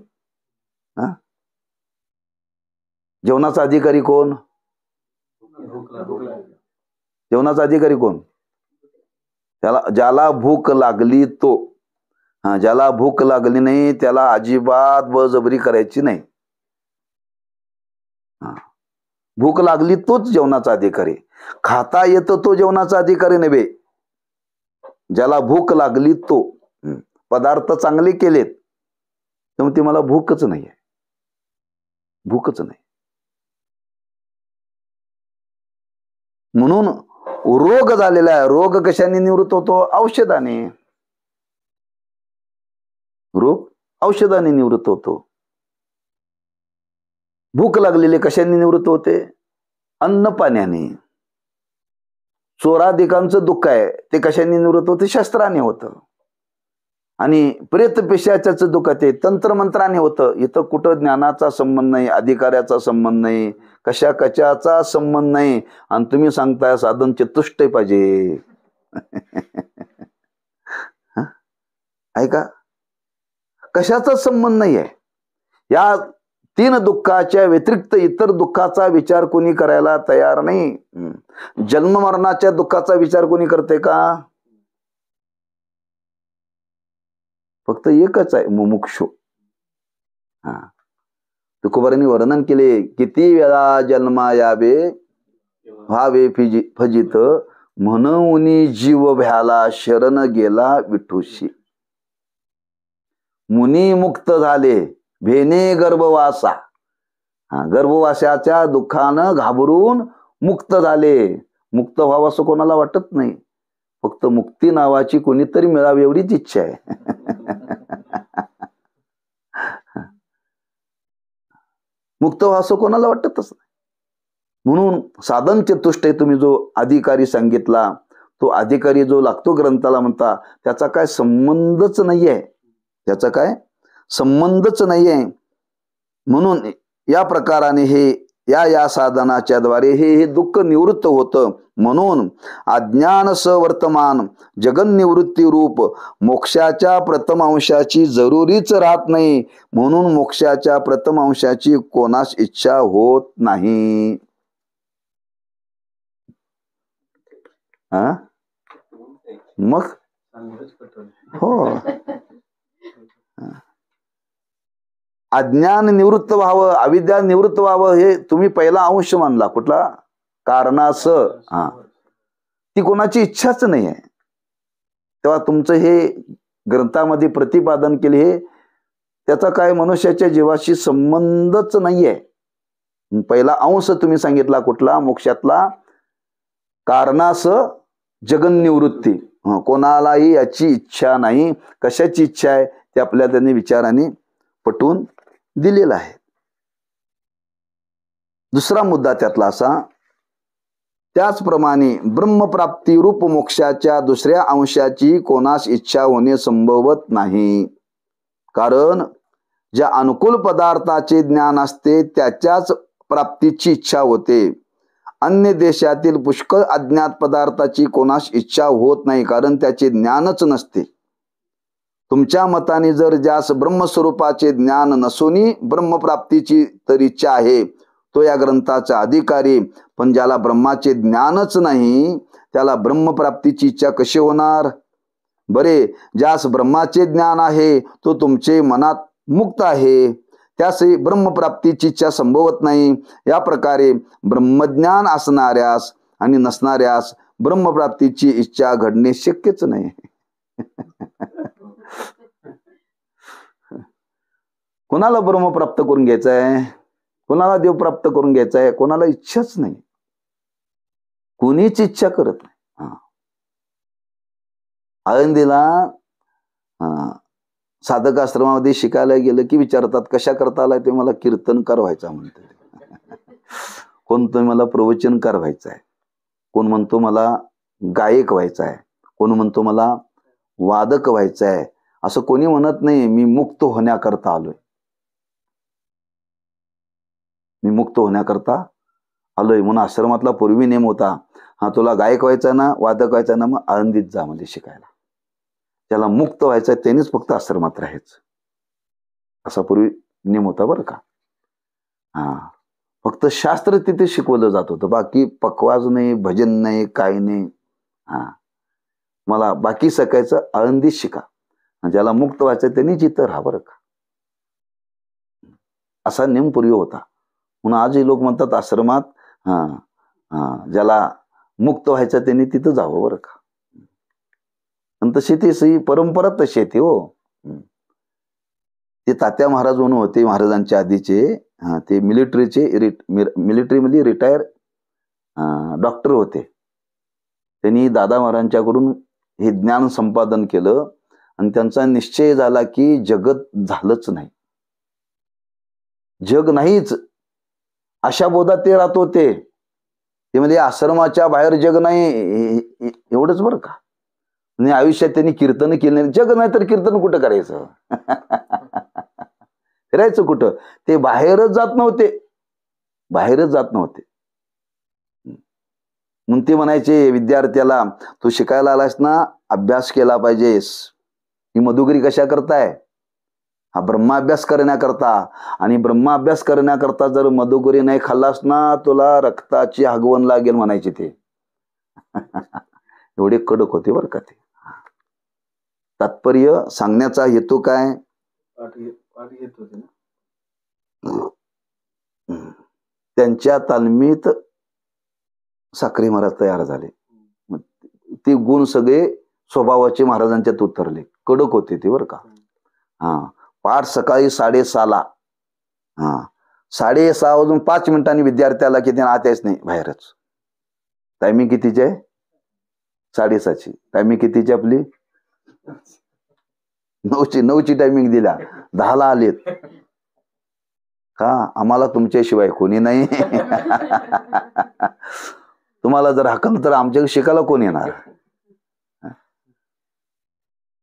जेवणाचा अधिकारी कोण? जेवणाचा अधिकारी कोण? ज्याला भूक लागली तो. ज्याला भूक लागली नाही त्याला अजिबात बळजबरी करायची नाही. भूक लागली तोच जेवणाचा अधिकारी. खाता येतो तो जेवणाचा अधिकारी नव्हे. ज्याला भूक लागली तो. पदार्थ चांगले केलेत तर ते मला भूकच नाही आहे, भूकच नाही. म्हणून रोग झालेला आहे. रोग कशाने निवृत्त होतो? औषधाने. रोग औषधाने निवृत्त होतो. भूक लागलेले कशाने निवृत्त होते? अन्न पाण्याने. चोरादिकांचं दुःख आहे ते कशाने निवृत्त होते? शस्त्राने होतं. आणि प्रेत पिशाच्याचं दुःख ते तंत्रमंत्राने होतं. इथं कुठं ज्ञानाचा संबंध नाही, अधिकाऱ्याचा संबंध नाही, कशाचा संबंध नाही. आणि तुम्ही सांगताय साधन चतुष्टय पाहिजे. ऐका, कशाचा संबंध नाही आहे. या 3 दुःखाच्या व्यतिरिक्त इतर दुःखाचा विचार कोणी करायला तयार नाही. जन्म मरणाच्या दुःखाचा विचार कोणी करते का? फक्त एकच आहे, मुमुक्षु. तुकोबारांनी वर्णन केले, किती वेळा जन्मा यावे व्हावे फजित, म्हणून जीव भ्याला शरण गेला विठूशी. मुनी मुक्त झाले भेने गर्भवासा. गर्भवासाच्या दुःखानं घाबरून मुक्त झाले. मुक्त व्हावं असं कोणाला वाटत नाही, फक्त मुक्ती नावाची कोणीतरी मिळावी एवढीच इच्छा आहे. मुक्त व्हावं असं कोणाला वाटतच नाही. म्हणून साधन चतुष्टय तुम्ही जो अधिकारी सांगितला, तो अधिकारी जो लागतो ग्रंथाला म्हणता, त्याचा काय संबंधच नाहीये, त्याचा काय संबंधच नाहीये. म्हणून या प्रकाराने हे या साधनाच्या द्वारे हे दुःख निवृत्त होतं. म्हणून अज्ञान सवर्तमान जगन्निवृत्ती रूप मोक्षाच्या प्रथम अंशाची जरुरीच राहत नाही. म्हणून मोक्षाच्या प्रथम अंशाची कोणास इच्छा होत नाही. मग हो, अज्ञान निवृत्त व्हावं, अविद्या निवृत्त व्हावं, हे तुम्ही पहिला अंश मानला. कुठला? कारणास. ती कोणाची इच्छाच नाही आहे. तेव्हा तुमचं हे ग्रंथामध्ये प्रतिपादन केले, हे त्याचा काय मनुष्याच्या जीवाशी संबंधच नाहीये. पहिला अंश तुम्ही सांगितला कुठला? मोक्षातला. कारणास जगन्निवृत्ती. कोणालाही याची इच्छा नाही. कशाची इच्छा आहे ते आपल्या त्यांनी विचाराने पटवून दिलेला आहे. दुसरा मुद्दा त्यातला असा, त्याचप्रमाणे ब्रह्मप्राप्ती रूप मोक्षाच्या दुसऱ्या अंशाची कोणास इच्छा होणे संभवत नाही. कारण ज्या अनुकूल पदार्थाचे ज्ञान असते त्याच्याच प्राप्तीची इच्छा होते. अन्य देशातील पुष्कळ अज्ञात पदार्थाची कोणास इच्छा होत नाही, कारण त्याचे ज्ञानच नसते. तुमच्या मताने जर ज्यास ब्रह्मस्वरूपाचे ज्ञान नसूनही ब्रह्मप्राप्तीची तर इच्छा आहे, तो या ग्रंथाचा अधिकारी. पण ज्याला ब्रह्माचे ज्ञानच नाही त्याला ब्रह्मप्राप्तीची इच्छा कशी होणार? बरे, ज्यास ब्रह्माचे ज्ञान आहे तो तुमचे मनात मुक्त आहे, त्यासही ब्रह्मप्राप्तीची इच्छा संभवत नाही. या प्रकारे ब्रह्मज्ञान असणाऱ्यास आणि नसणाऱ्यास ब्रह्मप्राप्तीची इच्छा घडणे शक्यच नाही. कोणाला ब्रह्म प्राप्त करून घ्यायचं आहे? कोणाला देव प्राप्त करून घ्यायचा आहे? कोणाला इच्छाच नाही. कोणीच इच्छा करत नाही. आळंदीला साधक आश्रमामध्ये शिकायला गेलं की विचारतात, कशा करता आलाय? ते मला कीर्तनकार व्हायचा म्हणते. कोण तो मला प्रवचनकार व्हायचा आहे, कोण म्हणतो मला गायक व्हायचा आहे, कोण म्हणतो मला वादक व्हायचा आहे. असं कोणी म्हणत नाही मी मुक्त होण्याकरता आलोय, मी मुक्त होण्याकरता आलोय. म्हणून आश्रमातला पूर्वी नेम होता, हा तुला गायक व्हायचा ना, वादक व्हायचा ना, मग आळंदीत जा मध्ये शिकायला. त्याला मुक्त व्हायचं त्यानेच फक्त आश्रमात राहायचं, असा पूर्वी नेम होता बरं का. फक्त शास्त्र तिथे शिकवलं जात होतं, बाकी पकवाज नाही, भजन नाही, काय नाही. मला बाकी सकाळचं आळंदीत शिका. ज्याला मुक्त व्हायचं त्यांनी जिथं राहा बरं का, असा नेम पूर्वी होता. म्हणून आजही लोक म्हणतात आश्रमात ज्याला मुक्त व्हायचं त्यांनी तिथं जावं बरं का. आणि तशी ती परंपरा तशी येते हो. ते तात्या महाराज म्हणून होते महाराजांच्या आधीचे, ते मिलिटरीमध्ये रिटायर डॉक्टर होते. त्यांनी दादा महाराजांच्याकडून हे ज्ञान संपादन केलं आणि त्यांचा निश्चय झाला की जगत झालंच नाही, जग नाहीच, अशा बोधात ते राहत होते. ते म्हणजे आश्रमाच्या बाहेर जग नाही एवढंच बरं का. आणि आयुष्यात त्यांनी कीर्तन केले, जग नाही तर कीर्तन कुठं करायचं, फिरायचं कुठं? ते बाहेरच जात नव्हते, बाहेरच जात नव्हते. म्हणून ते म्हणायचे विद्यार्थ्याला, तू शिकायला आलास ना, अभ्यास केला पाहिजेस. ही मधुगिरी कशा करताय? हा ब्रह्माभ्यास करण्याकरता. आणि ब्रह्माभ्यास करण्याकरता जर मधुगिरी नाही खाल्लास ना, तुला रक्ताची आगवण लागेल म्हणायचे ते. एवढे कडक होते बरं का ते. तात्पर्य सांगण्याचा हेतू काय? त्यांच्या तालमीत साखरे महाराज तयार झाले. ते गुण सगळे स्वभावाचे महाराजांच्यात उतरले. कडक होते ते बरं का. पाठ सकाळी 6:30 हा 6:30 वाजून 5 मिनिटांनी विद्यार्थ्याला किती आत यायच नाही, बाहेरच. टायमिंग कितीची आहे? 6:30ची. टायमिंग कितीची आपली? 9ची टायमिंग दिल्या, 10ला आलेत का? आम्हाला तुमच्याशिवाय कोणी नाही. तुम्हाला जर हाकल तर आमच्याकडे शिकायला कोण येणार?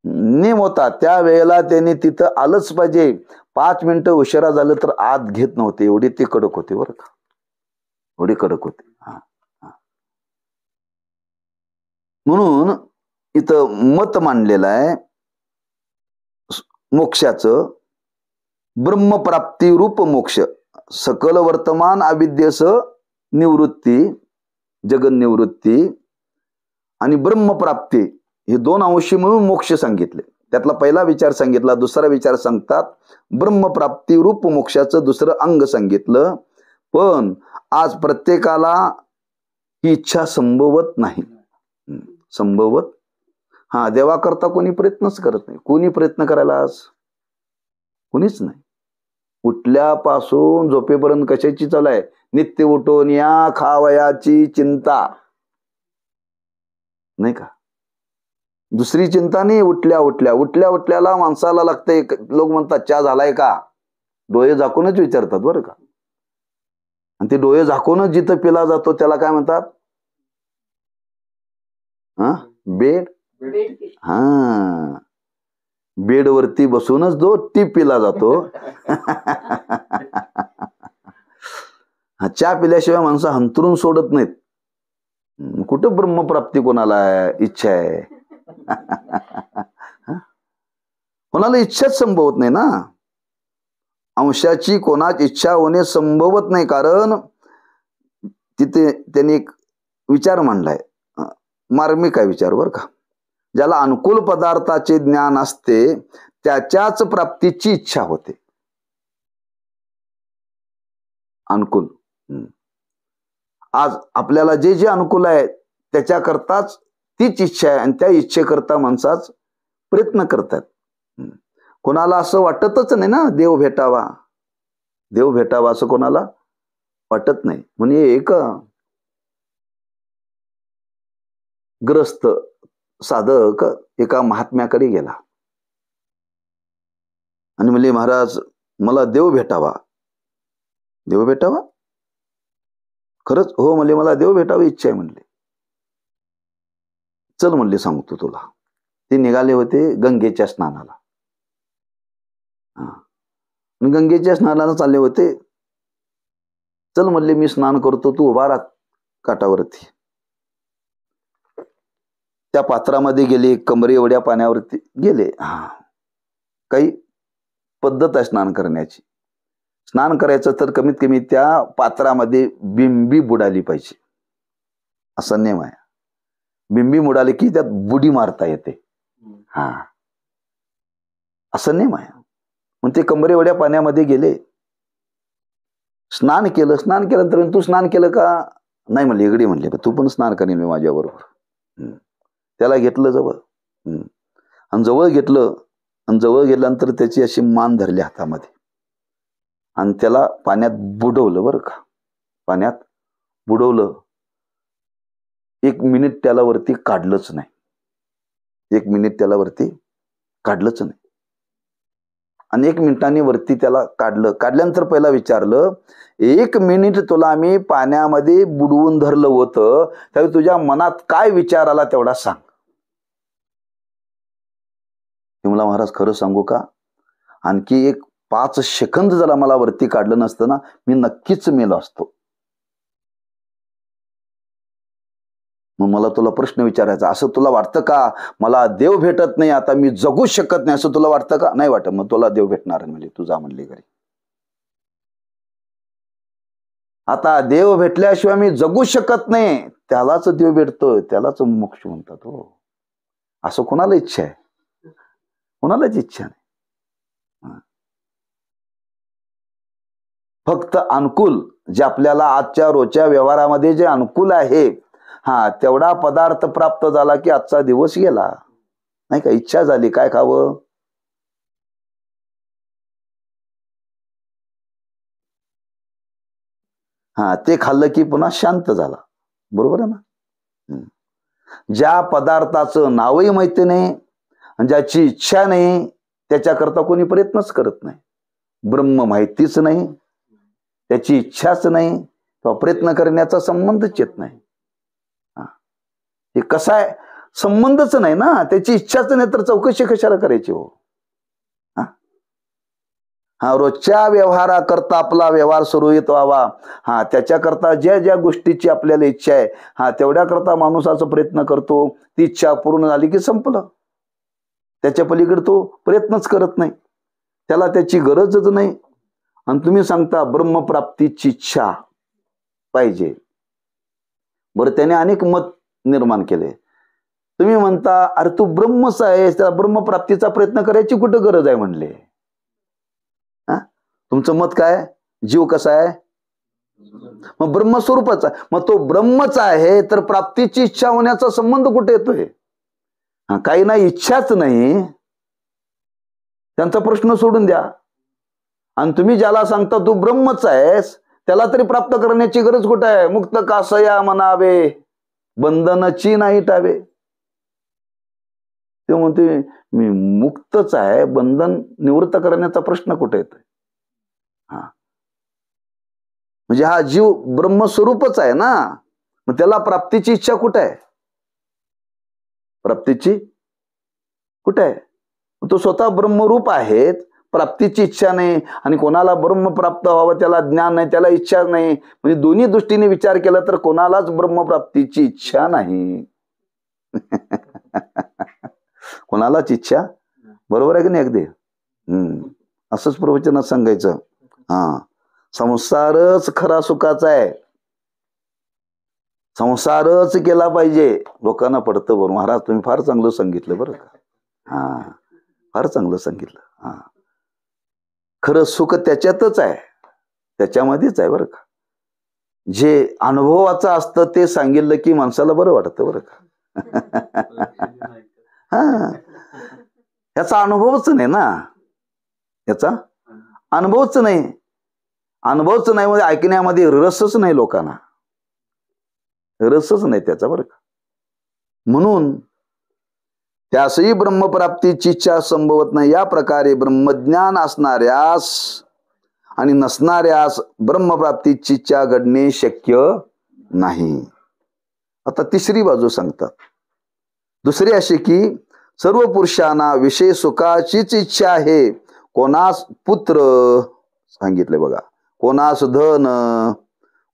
नियम होता त्या वेळेला, त्यांनी तिथं आलंच पाहिजे. 5 मिनिटं उशिरा झालं तर आत घेत नव्हते, एवढे ते कडक होते बरं का, एवढे कडक होते. म्हणून इथं मत मांडलेलं आहे मोक्षाचं, ब्रह्मप्राप्ती रूप मोक्ष, सकल वर्तमान अविद्येस निवृत्ती, जगन निवृत्ती आणि ब्रह्मप्राप्ती, हे 2 अंशी म्हणून मोक्ष सांगितले. त्यातला पहिला विचार सांगितला, दुसरा विचार सांगतात ब्रह्मप्राप्ती रूप मोक्षाचं दुसरं अंग सांगितलं. पण आज प्रत्येकाला ही इच्छा संभवत नाही, संभवत. देवाकरता कोणी प्रयत्नच करत नाही. कोणी प्रयत्न करायला आज? कोणीच नाही. उठल्यापासून झोपेपर्यंत कशाची चालू आहे? नित्य उठून या खावयाची चिंता, नाही का? दुसरी चिंता नाही. उठल्याला माणसाला लागतंय. लोक म्हणतात चहा झालाय का? डोळे झाकूनच विचारतात बरं का. आणि ते डोळे झाकूनच जिथं पिला जातो त्याला काय म्हणतात? बेड. बेडवरती बसूनच जो टी पिला जातो. चहा पिल्याशिवाय माणसं हंतरून सोडत नाहीत. कुठं ब्रह्मप्राप्ती कोणाला इच्छा आहे? कोणाला इच्छाच संभवत नाही ना. अंशाची कोणाची इच्छा होणे संभवत नाही. कारण तिथे त्यांनी एक विचार मांडलाय, मार्मिक आहे विचार बरं का. ज्याला अनुकूल पदार्थाचे ज्ञान असते त्याच्याच प्राप्तीची इच्छा होते. अनुकूल. आज आपल्याला जे जे अनुकूल आहे त्याच्याकरताच तीच इच्छा आहे आणि त्या इच्छेकरता माणसाच प्रयत्न करतात. कोणाला असं वाटतच नाही ना देव भेटावा असं कोणाला वाटत नाही. म्हणजे एक ग्रस्त साधक एका महात्म्याकडे गेला आणि म्हणले, महाराज मला देव भेटावा. देव भेटावा? खरंच? हो म्हणले, मला देव भेटावी इच्छा आहे म्हणले. चल म्हणले सांगतो तुला. ते निघाले होते गंगेच्या स्नानाला. गंगेच्या स्नानाला चालले होते. चल म्हणले मी स्नान करतो, तू उभा राहा काठावरती. त्या पात्रामध्ये गेले, कमरे एवढ्या पाण्यावरती गेले. काही पद्धत आहे स्नान करण्याची. स्नान करायचं तर कमीत कमी त्या पात्रामध्ये बिंबी बुडाली पाहिजे, असा नियम आहे. बिंबी बुडाली की त्यात बुडी मारता येते. असा नियम आहे. मग ते कमरे एवढ्या पाण्यामध्ये गेले, स्नान केलं. स्नान केल्यानंतर तू स्नान केलं का? नाही म्हणले, इकडे म्हणले तू पण स्नान करेल मी माझ्या बरोबर. त्याला घेतलं जवळ आणि जवळ घेतलं आणि जवळ गेल्यानंतर त्याची अशी मान धरली हातामध्ये आणि त्याला पाण्यात बुडवलं बरं का. पाण्यात बुडवलं. 1 मिनिट त्याला वरती काढलंच नाही. 1 मिनिट त्याला वरती काढलंच नाही. आणि 1 मिनिटांनी वरती त्याला काढलं. काढल्यानंतर पहिला विचारलं, 1 मिनिट तुला आम्ही पाण्यामध्ये बुडवून धरलं होतं त्यावेळी तुझ्या मनात काय विचार आला तेवढा सांग. मला महाराज खरं सांगू का, आणखी एक 5 सेकंद जर मला वरती काढलं नसतं ना, मी नक्कीच मेलो असतो. मग मला तुला प्रश्न विचारायचा, असं तुला वाटतं का मला देव भेटत नाही, आता मी जगू शकत नाही, असं तुला वाटतं का? नाही वाटत. मग तुला देव भेटणार म्हणजे तू जा म्हणली घरी. आता देव भेटल्याशिवाय मी जगू शकत नाही, त्यालाच देव भेटतोय, त्यालाच मोक्ष म्हणतात. हो, असं कोणाला इच्छा आहे? कोणालाच इच्छा नाही. फक्त अनुकूल जे आपल्याला आजच्या रोजच्या व्यवहारामध्ये जे अनुकूल आहे, तेवढा पदार्थ प्राप्त झाला की आजचा दिवस गेला. नाही का? इच्छा झाली काय खावं, ते खाल्लं की पुन्हा शांत झाला. बरोबर आहे ना. ज्या पदार्थाचं नावही माहिती नाही, ज्याची इच्छा नाही, त्याच्याकरता कोणी प्रयत्नच करत नाही. ब्रह्म माहितीच नाही, त्याची इच्छाच नाही, तो प्रयत्न करण्याचा संबंधच येत नाही. हे कसं आहे, संबंधच नाही ना, त्याची इच्छाच नाही तर चौकशी कशाला करायची हो. रोजच्या व्यवहाराकरता आपला व्यवहार सुरळीत व्हावा, त्याच्याकरता ज्या ज्या गोष्टीची आपल्याला इच्छा आहे, तेवढ्या करता माणूसाचा प्रयत्न करतो. ती इच्छा पूर्ण झाली की संपलं. त्याच्या पलीकडे तो प्रयत्नच करत नाही, त्याला त्याची गरजच नाही. आणि तुम्ही सांगता ब्रह्मप्राप्तीची इच्छा पाहिजे. बरं, त्याने अनेक मत निर्माण केले. तुम्ही म्हणता अरे तू ब्रह्मच आहेस, त्याला ब्रह्मप्राप्तीचा प्रयत्न करायची कुठं गरज आहे म्हणले. तुमचं मत काय? जीव कसा आहे? मग ब्रह्मस्वरूपच आहे. मग तो ब्रह्मच आहे तर प्राप्तीची इच्छा होण्याचा संबंध कुठे येतोय? काही नाही, इच्छाच नाही, त्यांचा प्रश्न सोडून द्या. आणि तुम्ही ज्याला सांगता तू ब्रह्मच आहेस, त्याला तरी प्राप्त करण्याची गरज कुठे आहे? मुक्त कासया म्हणावे, बंधनची नाही टावे. ते म्हणते मी मुक्तच आहे, बंधन निवृत्त करण्याचा प्रश्न कुठे येतोय? म्हणजे हा जीव ब्रह्मस्वरूपच आहे ना, मग त्याला प्राप्तीची इच्छा कुठे आहे? प्राप्तीची कुठे आहे? तो स्वतः ब्रह्मरूप आहे, प्राप्तीची इच्छा नाही. आणि कोणाला ब्रह्म प्राप्त व्हावं त्याला ज्ञान नाही, त्याला इच्छा नाही. म्हणजे दोन्ही दृष्टीने विचार केला तर कोणालाच ब्रह्मप्राप्तीची इच्छा नाही. कोणालाच इच्छा, बरोबर आहे की नाही अगदी? असंच प्रवचनात सांगायचं. संसारच खरा सुखाचा आहे, संसारच केला पाहिजे. लोकांना पडतं बरं, महाराज तुम्ही फार चांगलं सांगितलं बरं का. फार चांगलं सांगितलं. खरं सुख त्याच्यातच आहे, त्याच्यामध्येच आहे बरं का. जे अनुभवाचं असतं ते सांगितलं की माणसाला बरं वाटतं बरं का. याचा अनुभवच नाही ना, याचा अनुभवच नाही. अनुभवच नाही म्हणजे ऐकण्यामध्ये रसच नाही लोकांना, रसच नाही त्याचा बरं का. म्हणून त्यासही ब्रह्मप्राप्तीची इच्छा संभवत नाही. या प्रकारे ब्रह्मज्ञान असणाऱ्यास आणि नसणाऱ्यास ब्रह्मप्राप्तीची इच्छा घडणे शक्य नाही. आता तिसरी बाजू सांगतात. दुसरी अशी की सर्व पुरुषांना विषय सुखाचीच इच्छा आहे. कोणास पुत्र सांगितले बघा, कोणास धन,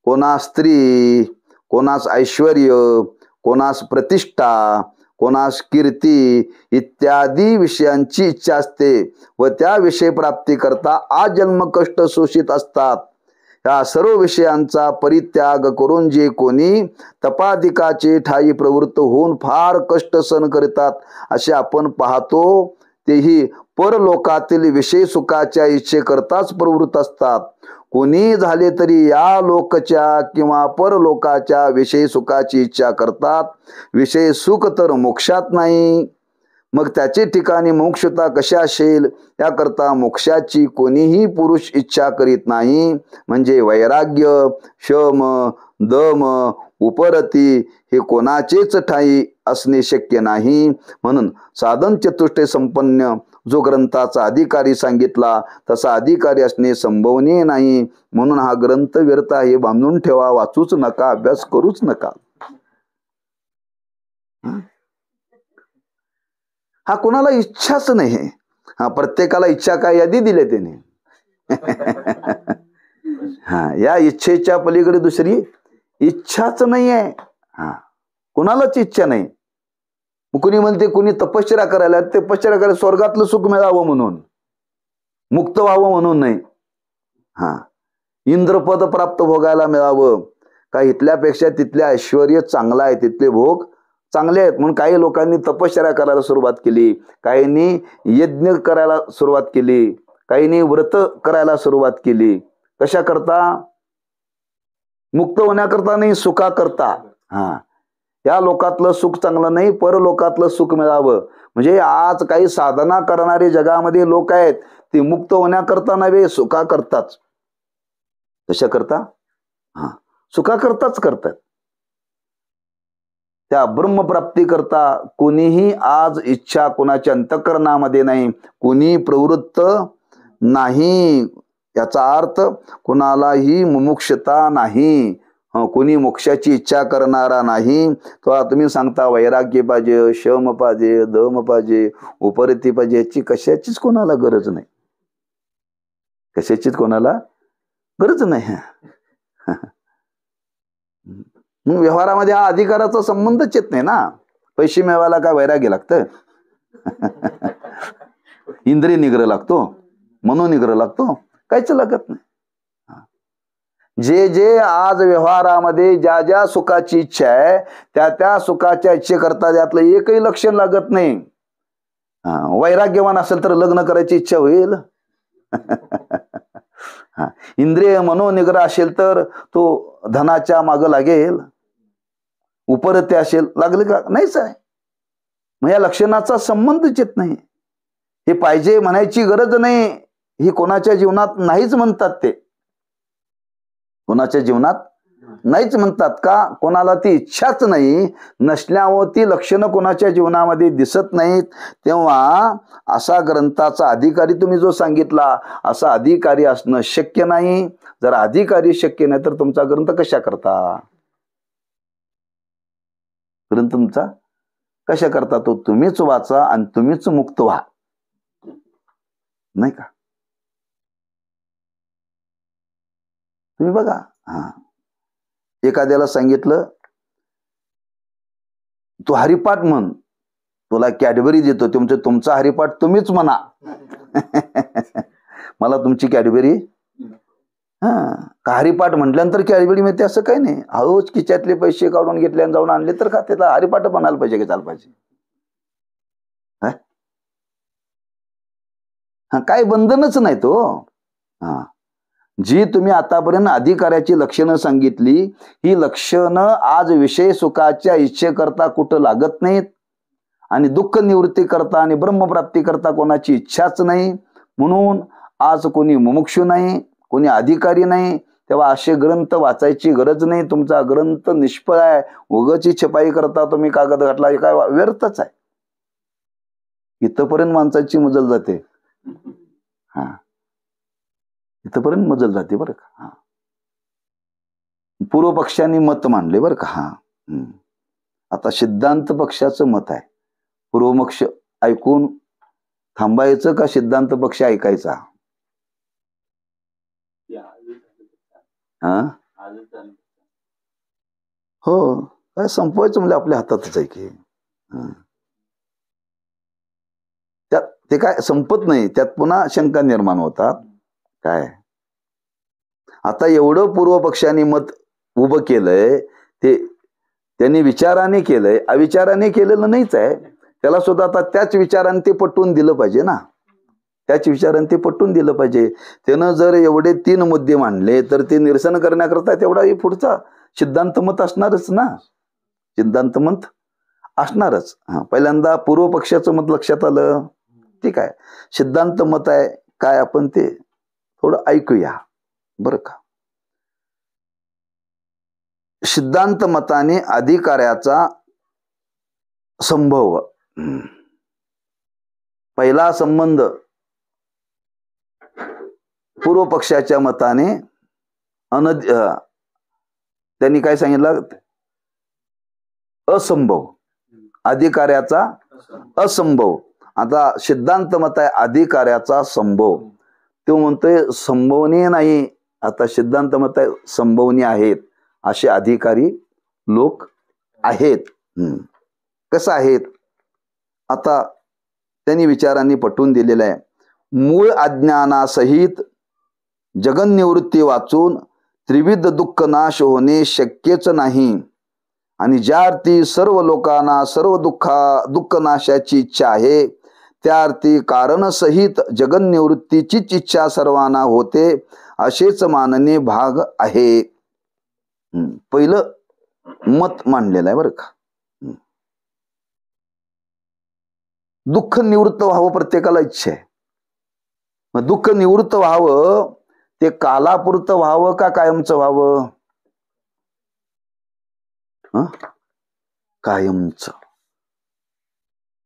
कोणास स्त्री, कोणास ऐश्वर्य, कोणास प्रतिष्ठा, कोणास कीर्ती इत्यादी विषयांची इच्छा असते व त्या विषय प्राप्ती करता आजन्म कष्ट शोषित असतात. या सर्व विषयांचा परित्याग करून जे कोणी तपादिकाचे ठाई प्रवृत्त होऊन फार कष्ट सहन करतात असे आपण पाहतो. तेही परलोकातील विषय सुखाच्या इच्छेकरताच प्रवृत्त असतात. कोणी झाले तरी या लोकच्या किंवा परलोकाच्या विषय सुखाची इच्छा करतात. विषय सुख तर मोक्षात नाही, मग त्याचे ठिकाणी मोक्षता कशा असेल? याकरता मोक्षाची कोणीही पुरुष इच्छा करीत नाही. म्हणजे वैराग्य, शम, दम, उपरती हे कोणाचेच ठाई असणे शक्य नाही. म्हणून साधन चतुष्टय संपन्न जो ग्रंथाचा अधिकारी सांगितला तसा अधिकारी असणे संभवनीय नाही. म्हणून हा ग्रंथ व्यर्थ आहे, बांधून ठेवा, वाचूच नका, अभ्यास करूच नका. हा कोणाला इच्छाच नाही. प्रत्येकाला इच्छा काय यादी दिली त्याने. या इच्छेच्या पलीकडे दुसरी इच्छाच नाही आहे. कोणालाच इच्छा नाही. कुणी म्हणते कुणी तपश्चर्या करायला, ते तपश्चर्या करायला स्वर्गातलं सुख मिळावं म्हणून, मुक्त व्हावं म्हणून नाही. इंद्रपद प्राप्त भोगायला मिळावं का, इथल्यापेक्षा तिथले ऐश्वर्य चांगलं आहे, तिथले भोग चांगले आहेत म्हणून काही लोकांनी तपश्चर्या करायला सुरुवात केली, काहींनी यज्ञ करायला सुरुवात केली, काहींनी व्रत करायला सुरुवात केली. कशा करता? मुक्त होण्याकरता नाही, सुखा करता. या लोकातलं सुख चांगलं नाही, परलोकातलं सुख मिळावं. म्हणजे आज काही साधना करणारे जगामध्ये लोक आहेत, ते मुक्त होण्याकरता नव्हे सुखा करताच. कशा करता? हा, सुखाकरताच करतात. त्या ब्रह्मप्राप्ती करता कोणीही आज इच्छा कोणाच्या अंतःकरणामध्ये नाही, कोणी प्रवृत्त नाही. याचा अर्थ कोणालाही मुमुक्षता नाही, कोणी मोक्षाची इच्छा करणारा नाही. तो तुम्ही सांगता वैराग्य पाहिजे, शम पाहिजे, दम पाहिजे, उपरती पाहिजे, याची कशाचीच कोणाला गरज नाही. कशाचीच कोणाला गरज नाही. मग व्यवहारामध्ये हा अधिकाराचा संबंधच येत नाही ना. पैसे मिळवायला काय वैराग्य लागतं? इंद्रिय निग्रह लागतो, मनोनिग्रह लागतो, काहीच लागत नाही. जे जे आज व्यवहारामध्ये ज्या ज्या सुखाची इच्छा आहे त्या त्या सुखाच्या इच्छेकरता त्यातलं एकही लक्षण लागत नाही. वैराग्यवान असेल तर लग्न करायची इच्छा होईल. इंद्रिय मनोनिग्रह असेल तर तो धनाच्या मागं लागेल. उपरते असेल लागले का? नाहीच आहे. मग या लक्षणाचा संबंधच येत नाही. हे पाहिजे म्हणायची गरज नाही. ही कोणाच्या जीवनात नाहीच म्हणतात. ते कोणाच्या जीवनात नाहीच म्हणतात का? कोणाला ती इच्छाच नाही. नसल्यावर ती लक्षणं कोणाच्या जीवनामध्ये दिसत नाहीत. तेव्हा असा ग्रंथाचा अधिकारी तुम्ही जो सांगितला असा अधिकारी असणं शक्य नाही. जर अधिकारी शक्य नाही तर तुमचा ग्रंथ कशा करता? ग्रंथ तुमचा कशा करता? तो तुम्हीच वाचा आणि तुम्हीच मुक्त व्हा, नाही का? तुम्ही बघा, एखाद्याला सांगितलं तू हरिपाठ म्हण, तुला कॅडबरी देतो. तुमचा हरिपाठ तुम्हीच म्हणा. मला तुमची कॅडबरी हरिपाठ म्हटल्यानंतर कॅडबरी मिळते असं काही नाही. हळूच खिच्यातले पैसे काढून घेतले आणि जाऊन आणले तर का त्याला हरिपाठ म्हणायला पाहिजे की चाल पाहिजे? काय बंधनच नाही तो. जी तुम्ही आतापर्यंत अधिकाऱ्याची लक्षणं सांगितली ही लक्षणं आज विषय सुखाच्या इच्छेकरता कुठं लागत नाहीत. आणि दुःख निवृत्ती करता आणि ब्रह्मप्राप्ती करता कोणाची इच्छाच नाही. म्हणून आज कोणी मुमुक्षु नाही, कोणी अधिकारी नाही. तेव्हा असे ग्रंथ वाचायची गरज नाही. तुमचा ग्रंथ निष्फळ आहे. उगाची छपाई करता तुम्ही कागद घातला काय व्यर्थच आहे. इथपर्यंत माणसाची मजल जाते. इथपर्यंत मजल जाते बरं का. पूर्व पक्षांनी मत मांडले बरं का. आता सिद्धांत पक्षाचं मत आहे. पूर्व पक्ष ऐकून थांबायचं का सिद्धांत पक्ष ऐकायचा? हो, काय संपवायचं म्हणजे आपल्या हातातच आहे की. त्यात ते काय संपत नाही, त्यात पुन्हा शंका निर्माण होतात. काय आता एवढं पूर्व पक्षाने मत उभं केलंय ते त्यांनी विचाराने केलंय, अविचाराने केलेलं नाहीच आहे. त्याला सुद्धा आता त्याच विचाराने ते पटवून दिलं पाहिजे ना. त्याच विचाराने ते पटवून दिलं पाहिजे. त्यानं जर एवढे 3 मुद्दे मांडले तर ते निरसन करण्याकरता तेवढा पुढचा सिद्धांत मत असणारच ना. सिद्धांत मत असणारच. पहिल्यांदा पूर्व पक्षाचं मत लक्षात आलं. ठीक आहे, सिद्धांत मत आहे काय आपण ते थोडं ऐकूया बरं का. सिद्धांत मताने अधिकाऱ्याचा संभव. पहिला संबंध पूर्व पक्षाच्या मताने त्यांनी काय सांगितलं? असंभव. अधिकाऱ्याचा असंभव. आता सिद्धांत मत आहे अधिकाऱ्याचा संभव. तो म्हणतोय संभवनीय नाही. आता सिद्धांत मत आहे संभवनीय आहेत. असे अधिकारी लोक आहेत. कसं आहेत? आता त्यांनी विचारांनी पटवून दिलेलं आहे. मूळ अज्ञानासहित जगन्निवृत्ती वाचून त्रिविध दुःख नाश होणे शक्यच नाही. आणि ज्या अर्थी सर्व लोकांना सर्व दुःख नाशाची इच्छा आहे त्या अर्थी कारणसहित जगन्निवृत्तीचीच इच्छा सर्वांना होते असेच मानणे भाग आहे. पहिलं मत मांडलेलं आहे बरं का. दुःख निवृत्त व्हावं प्रत्येकाला इच्छा आहे. मग दुःख निवृत्त व्हावं ते कालापुरतं व्हावं का कायमचं व्हावं? कायमच.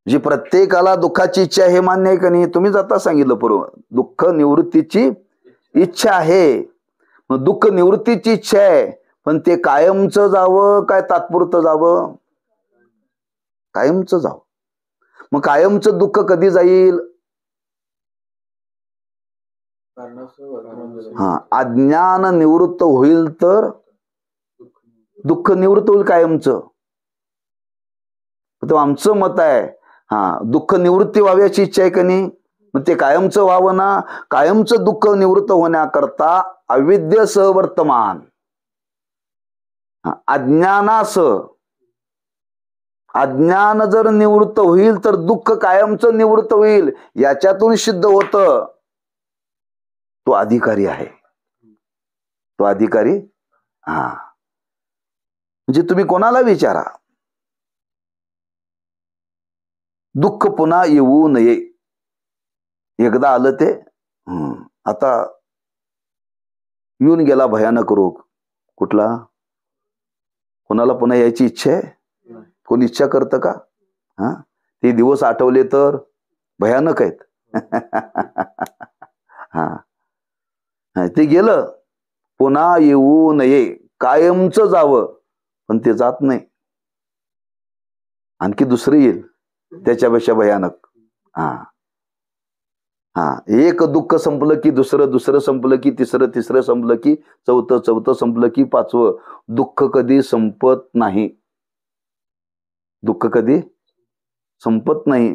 जी प्रत्येकाला दुःखाची इच्छा आहे, हे मान्य आहे का नाही? तुम्हीच आता सांगितलं पूर्व, दुःख निवृत्तीची इच्छा आहे. मग दुःख निवृत्तीची इच्छा आहे, पण ते कायमचं जावं काय तात्पुरतं जावं? कायमचं जावं. मग कायमचं दुःख कधी जाईल? अज्ञान निवृत्त होईल तर दुःख निवृत्त होईल कायमचं. तर आमचं मत आहे, दुःख निवृत्ती व्हावी अशी इच्छा आहे का नाही? मग ते कायमचं व्हावं ना. कायमचं दुःख निवृत्त होण्याकरता अविद्येसह वर्तमान, अज्ञानासह, अज्ञान जर निवृत्त होईल तर दुःख कायमचं निवृत्त होईल. याच्यातून सिद्ध होतं तो अधिकारी आहे. तो अधिकारी म्हणजे तुम्ही कोणाला विचारा, दुःख पुन्हा येऊ नये. एकदा आलं ते आता येऊन गेला भयानक रोग. कुठला? कोणाला पुन्हा यायची इच्छा आहे? कोण इच्छा करतं का? ते दिवस आठवले तर भयानक आहेत. ते गेलं, पुन्हा येऊ नये. कायमचं जावं, पण ते जात नाही. आणखी दुसरं येईल त्याच्यापेक्षा भयानक. एक दुःख संपलं की दुसरं, दुसरं संपलं की तिसरं, तिसरं संपलं की चौथं, चौथं संपलं की पाचवं. दुःख कधी संपत नाही. दुःख कधी संपत नाही.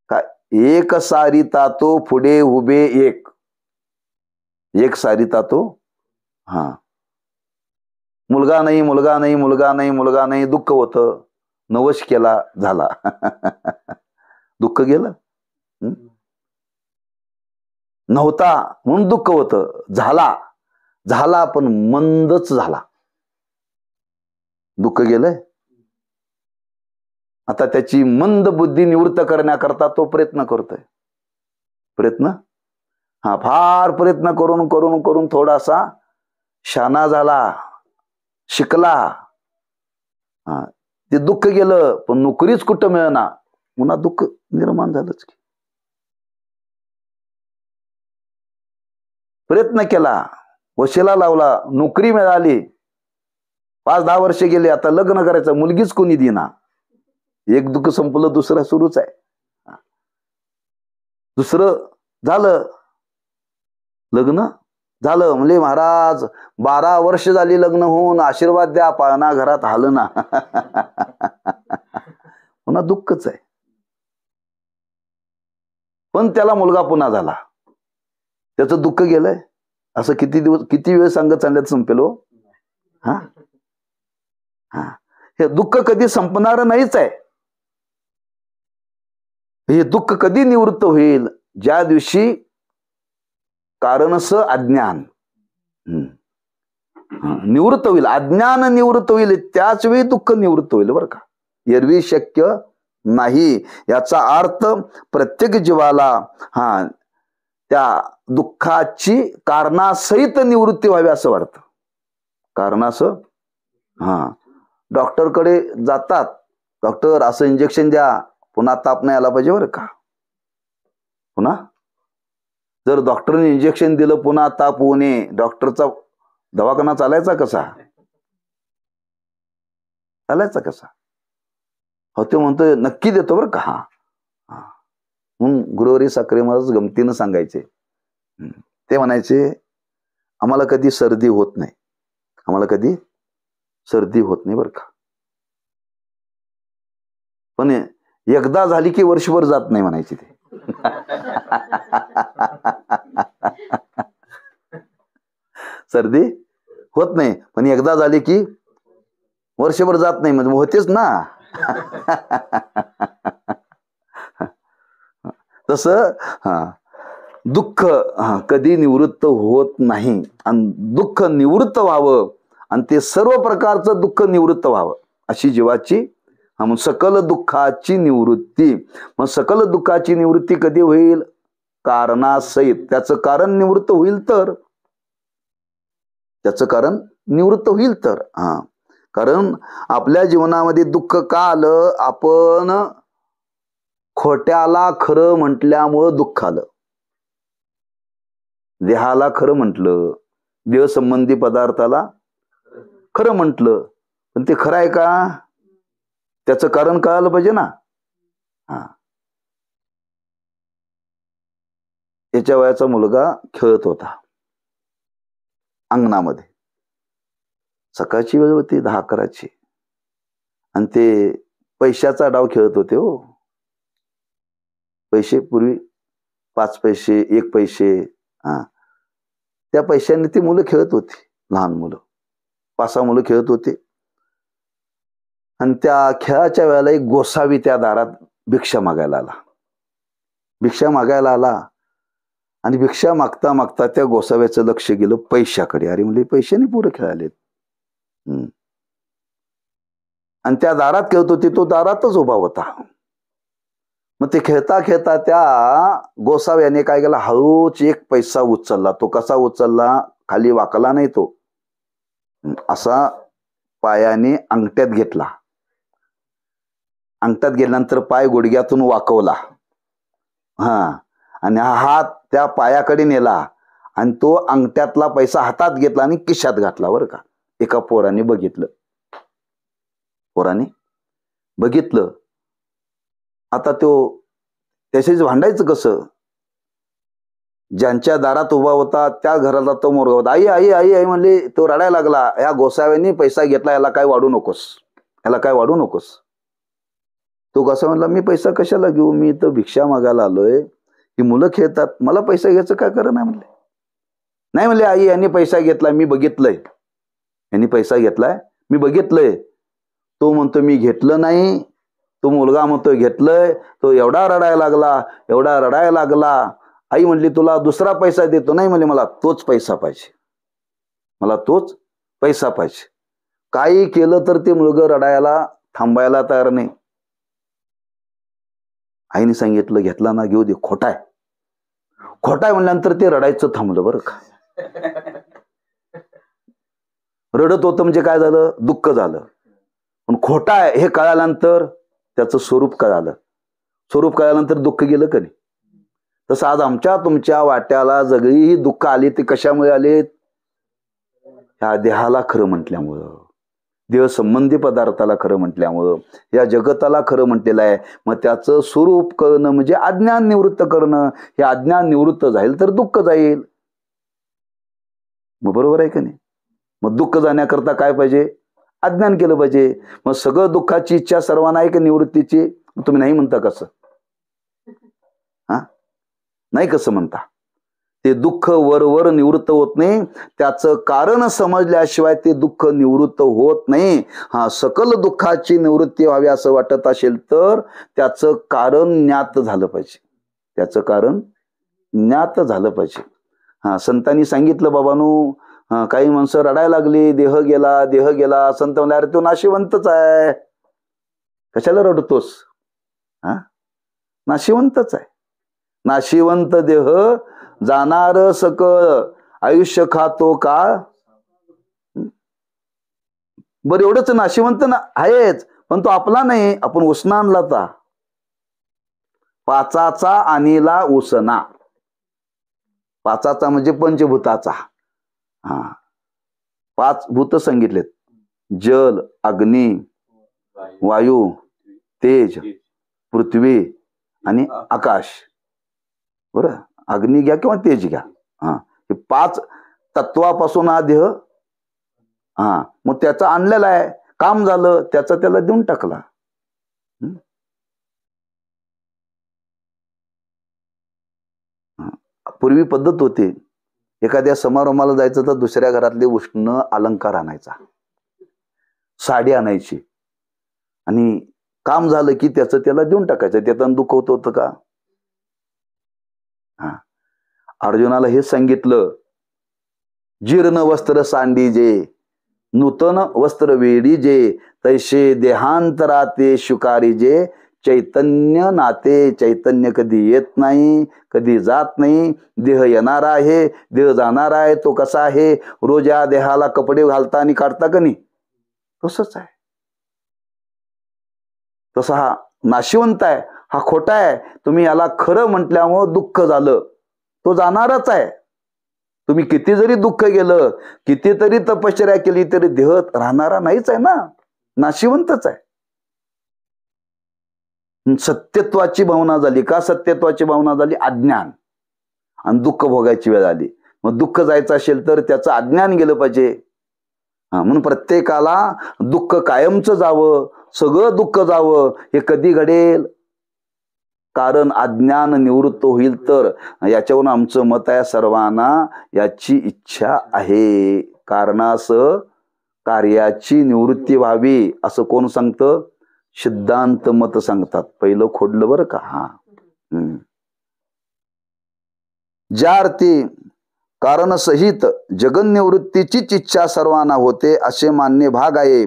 काय? एक सारिता तो पुढे उभे एक. एक सारिता तो मुलगा नाही, मुलगा नाही, मुलगा नाही, मुलगा नाही. दुःख होतं. नवश केला, झाला. दुःख गेलं. नव्हता म्हणून दुःख होतं. झाला, झाला पण मंदच झाला. दुःख गेलंय. आता त्याची मंद बुद्धी निवृत्त करण्याकरता तो प्रयत्न करतोय. प्रयत्न फार प्रयत्न करून करून करून थोडासा शाना झाला, शिकला. ते दुःख गेलं, पण नोकरीच कुठं मिळेना. पुन्हा दुःख निर्माण झालंच की. प्रयत्न केला, वशिला लावला, नोकरी मिळाली, 5-10 वर्ष गेले. आता लग्न करायचं, मुलगीच कोणी देना. एक दुःख संपलं, दुसरं सुरूच आहे. दुसरं झालं, लग्न झालं. म्हणजे महाराज 12 वर्ष झाली लग्न होऊन, आशीर्वाद द्या, पाळणा घरात हालं ना. पुन्हा दुःखच आहे. पण त्याला मुलगा पुन्हा झाला, त्याचं दुःख गेलंय. असं किती दिवस, किती वेळ सांगत चालल्यात संपेल हो. हे दुःख कधी संपणार नाहीच आहे. हे दुःख कधी निवृत्त होईल? ज्या दिवशी कारणस अज्ञान निवृत्त होईल, अज्ञान निवृत्त होईल, त्याच वेळी दुःख निवृत्त होईल. बरं का, एरवी शक्य नाही. याचा अर्थ प्रत्येक जीवाला त्या दुःखाची कारणासहित निवृत्ती व्हावी असं वाटतं. कारणासह डॉक्टरकडे जातात, डॉक्टर असं इंजेक्शन द्या, पुन्हा ताप नाही आला पाहिजे. बरं का, पुन्हा जर डॉक्टरने इंजेक्शन दिलं, पुन्हा ताप होऊ नये, डॉक्टरचा दवाखाना चालायचा कसा? चालायचा कसा? हो, ते म्हणतोय नक्की देतो बरं का. म्हणून गुरुवारी साखरे महाराज गमतीनं सांगायचे. ते म्हणायचे, आम्हाला कधी सर्दी होत नाही, आम्हाला कधी सर्दी होत नाही बरं का. पण एकदा झाली की वर्षभर जात नाही म्हणायची ते. सर्दी होत नाही, पण एकदा झाली की वर्षभर जात नाही. म्हणजे होतेच ना. तसं दुःख कधी निवृत्त होत नाही. आणि दुःख निवृत्त व्हावं, आणि ते सर्व प्रकारचं दुःख निवृत्त व्हावं, अशी जीवाची सकल दुःखाची निवृत्ती. मग सकल दुःखाची निवृत्ती कधी होईल? कारणासहित. त्याचं कारण निवृत्त होईल तर, त्याचं कारण निवृत्त होईल तर. कारण आपल्या जीवनामध्ये दुःख का आलं? आपण खोट्याला खरं म्हटल्यामुळं दुःख आलं. देहाला खरं म्हटलं, देह संबंधी पदार्थाला खरं म्हटलं, पण ते खरं आहे का? त्याचं कारण कळालं पाहिजे ना. याच्या वयाचा मुलगा खेळत होता अंगणामध्ये. सकाळची वेळ होती, 10-11ची, आणि ते पैशाचा डाव खेळत होते. हो, पैसे पूर्वी 5 पैसे 1 पैसे, त्या पैशाने ती मुलं खेळत होती. लहान मुलं 5-6 मुलं खेळत होते. आणि त्या खेळाच्या वेळेला एक गोसावी त्या दारात भिक्षा मागायला आला. भिक्षा मागायला आला आणि भिक्षा मागता मागता त्या गोसाव्याचं लक्ष गेलं पैशाकडे. अरे म्हणजे पैशाने पुरं खेळालेत. आणि त्या दारात खेळत होती, तो दारातच उभा होता. मग ते खेळता खेळता त्या गोसाव्याने काय केलं, हळूच 1 पैसा उचलला. तो कसा उचलला? खाली वाकला नाही, तो असा पायाने अंगठ्यात घेतला. अंगठ्यात गेल्यानंतर पाय गुडघ्यातून वाकवला, आणि हा हात त्या पायाकडे नेला आणि तो अंगठ्यातला पैसा हातात घेतला आणि खिशात घातला. बरं का. एका पोराने बघितलं. आता त्याच्याच भांडायचं कसं? ज्यांच्या दारात उभा होता त्या घराला तो मोरगा होता. आई आई आई आई म्हणले. तो रडायला लागला. या गोसाव्याने पैसा घेतला, याला काय वाढू नकोस, याला काय वाढू नकोस. तो गोसावा म्हणला, मी पैसा कशाला घेऊ, मी तर भिक्षा मागायला आलोय, ही मुलं खेळतात, मला पैसा घ्यायचं काय कारण आहे म्हणले. नाही म्हणले, आई यांनी पैसा घेतलाय, मी बघितलंय, यांनी पैसा घेतलाय, मी बघितलंय. तो म्हणतो मी घेतलं नाही. तो मुलगा म्हणतो घेतलंय. तो एवढा रडायला लागला. आई म्हणली, तुला दुसरा पैसा देतो. नाही म्हणले, मला तोच पैसा पाहिजे, मला तोच पैसा पाहिजे. काही केलं तर ते मुलगा रडायला थांबायला तयार नाही. आईने सांगितलं, घेतला ना, घेऊ दे, खोटा आहे. खोटा आहे म्हणल्यानंतर ते रडायचं थांबलं. बरं का. रडत होतं म्हणजे काय झालं? दुःख झालं. पण खोटा आहे हे कळाल्यानंतर त्याचं स्वरूप कळालं. स्वरूप कळाल्यानंतर दुःख गेलं का नाही? तसं आज आमच्या तुमच्या वाट्याला सगळी दुःख आली, ती कशामुळे आलीत? ह्या देहाला खरं म्हटल्यामुळं, देह संबंधी पदार्थाला खरं म्हटल्यामुळं, या जगताला खरं म्हटलेलं आहे. मग त्याचं स्वरूप कळणं म्हणजे अज्ञान निवृत्त करणं. हे अज्ञान निवृत्त जाईल तर दुःख जाईल. मग बरोबर आहे का नाही? मग दुःख जाण्याकरता काय पाहिजे? अज्ञान केलं पाहिजे. मग सगळं दुःखाची इच्छा सर्वांना आहे की निवृत्तीची? तुम्ही नाही म्हणता कसं? नाही कसं म्हणता? ते दुःख वर निवृत्त होत नाही. त्याचं कारण समजल्याशिवाय ते दुःख निवृत्त होत नाही. सकल दुःखाची निवृत्ती व्हावी असं वाटत असेल तर त्याचं कारण ज्ञात झालं पाहिजे. त्याचं कारण ज्ञात झालं पाहिजे. संतांनी सांगितलं, बाबांनो, काही माणसं रडायला लागली, देह गेला. संत म्हणले, अरे तो नाशिवंतच आहे, कशाला रडतोस? नाशिवंतच आहे. नाशिवंत देह जाणार सकळ, आयुष्य खातो का? बरं, एवढंच नाशिवंत ना आहेच, पण तो आपला नाही. आपण उसना आणला होता. 5चा आणीला उसना. 5चा म्हणजे पंचभूताचा. 5 भूत सांगितलेत: जल, अग्नी, वायू, तेज, पृथ्वी आणि आकाश. बरं, अग्नी घ्या किंवा तेज घ्या. हे 5 तत्वापासून हा देह. मग त्याचा आणलेला आहे, काम झालं, त्याचा त्याला देऊन टाकला. पूर्वी पद्धत होती, एखाद्या समारंभाला जायचं तर दुसऱ्या घरातले उष्ण अलंकार आणायचा, साडी आणायची, आणि काम झालं की त्याचं त्याला देऊन टाकायचं. त्यातून दुःख होतं का? अर्जुनाला हे सांगितलं, जीर्ण वस्त्र सांडी जे, नूतन वस्त्र वेडी जे, तैसे देहांतराते शुकारी जे, चैतन्य नाते. चैतन्य कधी येत नाही, कधी जात नाही. देह येणार आहे, देह जाणार आहे. तो कसा आहे? रोज या देहाला कपडे घालता आणि काढता का नाही? तसंच आहे. तसा हा नाशिवंत आहे, हा खोटा आहे. तुम्ही याला खरं म्हटल्यामुळं दुःख झालं, तो जाणारच आहे. तुम्ही किती जरी दुःख गेलं, कितीतरी तपश्चर्या केली तरी देह राहणारा नाहीच आहे ना, नाशिवंतच आहे. सत्यत्वाची भावना झाली का? सत्यत्वाची भावना झाली अज्ञान आणि दुःख भोगायची वेळ आली. मग दुःख जायचं असेल तर त्याचं अज्ञान गेलं पाहिजे. म्हणून प्रत्येकाला दुःख कायमचं जावं, सगळं दुःख जावं, हे कधी घडेल? कारण अज्ञान निवृत्त होईल तर. याच्यावरून आमचं मत आहे, सर्वांना याची इच्छा आहे. कारणास कार्याची निवृत्ती व्हावी असं कोण सांगतं? सिद्धांत मत सांगतात. पहिलं खोडलं बरं का. हा ज्या अर्थी कारण सहित जगन्निवृत्तीचीच इच्छा सर्वांना होते असे मान्य भाग आहे.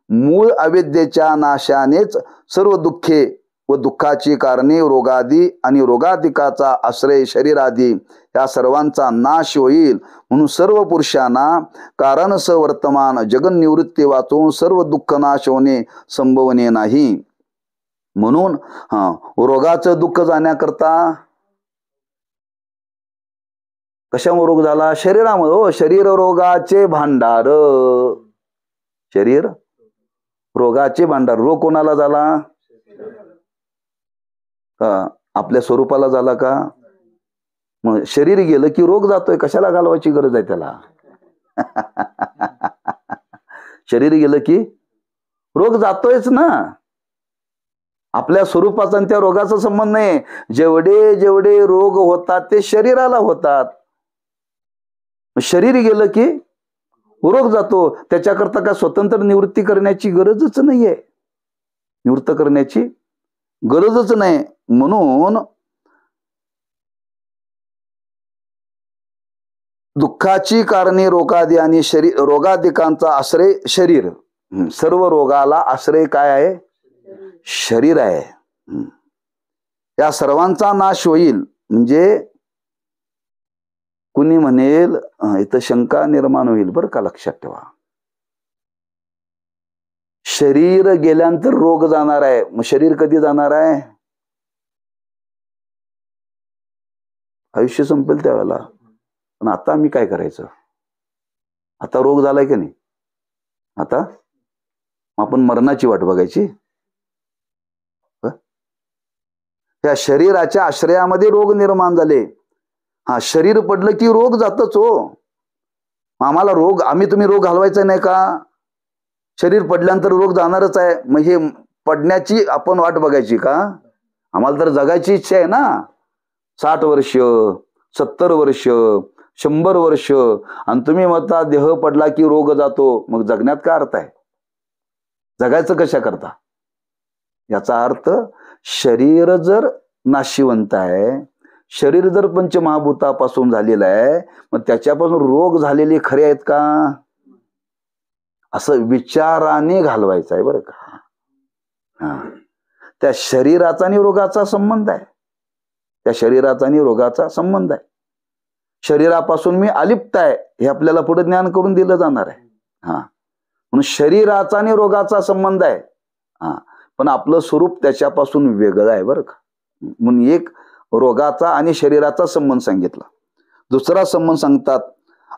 मूळ अविद्येच्या नाशानेच सर्व दुःखे व दुःखाची कारणे रोगादी आणि रोगाधिकाचा आश्रय शरीरादी या सर्वांचा नाश होईल. म्हणून सर्व पुरुषांना कारण वर्तमान जगन्निवृत्ती वाचून सर्व दुःख नाश होणे संभवनीय नाही. म्हणून रोगाचं दुःख जाण्याकरता कशामुळे रोग झाला? शरीरामुळे. शरीर रोगाचे भांडार, शरीर रोगाचे भांडार. रोग कोणाला झाला? आपल्या स्वरूपाला झाला का? मग शरीर गेलं की रोग जातोय. कशाला घालवायची गरज आहे त्याला? शरीर गेलं की रोग जातोयच ना. आपल्या स्वरूपाचा आणि त्या रोगाचा संबंध नाही. जेवढे जेवढे रोग होतात ते शरीराला होतात. शरीर गेलं की रोग जातो. त्याच्याकरता काय स्वतंत्र निवृत्ती करण्याची गरजच नाहीये. निवृत्त करण्याची गरजच नाही. म्हणून दुःखाची कारणे रोगादी आणि रोगाधिकांचा आश्रय शरीर. सर्व रोगाला आश्रय काय आहे? शरीर आहे. या सर्वांचा नाश होईल. म्हणजे कुणी म्हणेल, इथं शंका निर्माण होईल बरं का, लक्षात ठेवा. शरीर गेल्यानंतर रोग जाणार आहे. मग शरीर कधी जाणार आहे? आयुष्य संपेल त्यावेळेला. पण आता आम्ही काय करायचं? आता रोग झालाय की नाही? आता आपण मरणाची वाट बघायची. त्या शरीराच्या आश्रयामध्ये रोग निर्माण झाले. शरीर पडलं की रोग जातच हो. आम्हाला रोग, तुम्ही रोग घालवायचा नाही का? शरीर पडल्यानंतर रोग जाणारच आहे. मग हे पडण्याची आपण वाट बघायची का? आम्हाला तर जगायची इच्छा आहे ना. 60 वर्ष, 70 वर्ष, 100 वर्ष. आणि तुम्ही म्हणता देह पडला की रोग जातो. मग जगण्यात काय अर्थ आहे? जगायचं कशा करता? याचा अर्थ शरीर जर नाशिवंत आहे, शरीर जर पंचमहाभूतापासून झालेलं आहे, मग त्याच्यापासून रोग झालेले खरे आहेत का? असं विचाराने घालवायचं आहे बरं का. त्या शरीराचा आणि रोगाचा संबंध आहे. त्या शरीराचा आणि रोगाचा संबंध आहे. शरीरापासून मी अलिप्त आहे हे आपल्याला पुढे ज्ञान करून दिलं जाणार आहे. म्हणून शरीराचा आणि रोगाचा संबंध आहे. पण आपलं स्वरूप त्याच्यापासून वेगळं आहे बरं का. म्हणून एक रोगाचा आणि शरीराचा संबंध सांगितला. दुसरा संबंध सांगतात,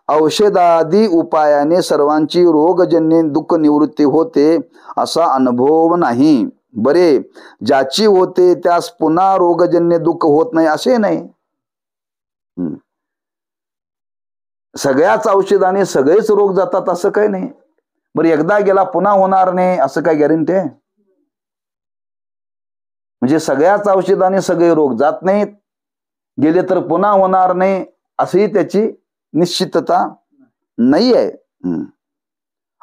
औषधादी उपायाने सर्वांची रोगजन्य दुःख निवृत्ती होते असा अनुभव नाही. बरे, ज्याची होते त्यास पुन्हा रोगजन्य दुःख होत नाही असे नाही. सगळ्याच औषधाने सगळेच रोग जातात असं काही नाही. बरं, एकदा गेला पुन्हा होणार नाही असं काय गॅरंटी आहे? म्हणजे सगळ्याच औषधाने सगळे रोग जात नाहीत, गेले तर पुन्हा होणार नाही अशी त्याची निश्चितता नाही आहे.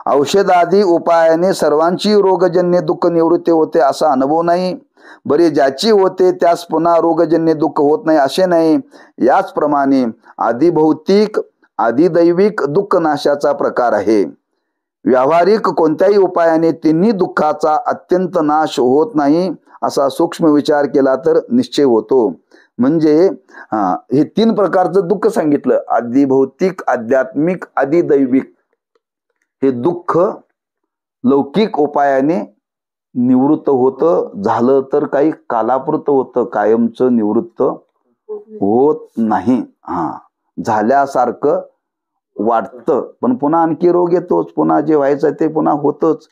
औषधादी उपायाने सर्वांची रोगजन्य दुःख निवृत्ती होते असा अनुभव नाही. बरे, ज्याची होते त्यास पुन्हा रोगजन्य दुःख होत नाही असे नाही. याचप्रमाणे आदिभौतिक आदिदैविक दुःख नाशाचा प्रकार आहे. व्यावहारिक कोणत्याही उपायाने तिन्ही दुःखाचा अत्यंत नाश होत नाही असा सूक्ष्म विचार केला तर निश्चय होतो. म्हणजे हे 3 प्रकारचं दुःख सांगितलं. आदिभौतिक, आध्यात्मिक, आदिदैविक. हे दुःख लौकिक उपायाने निवृत्त होतं, झालं तर काही कालापुरतं होतं, कायमचं निवृत्त होत नाही. झाल्यासारखं वाटतं, पण पुन्हा आणखी रोग येतोच, पुन्हा जे व्हायचं ते पुन्हा होतच.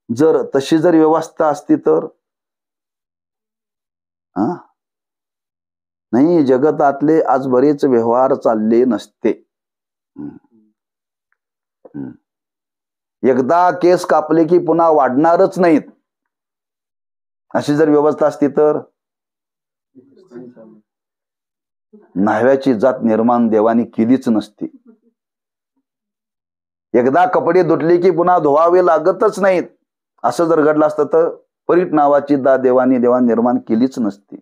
जर तशी जर व्यवस्था असती तर नाही, जगतातले आज बरेच व्यवहार चालले नसते. एकदा केस कापले की पुन्हा वाढणारच नाहीत, अशी जर व्यवस्था असती तर न्हाव्याची जात निर्माण देवानी केलीच नसती. एकदा कपडे धुतले की पुन्हा धुवावे लागतच नाहीत, असं जर घडलं असतं तर परीट नावाची देवानी निर्माण केलीच नसती.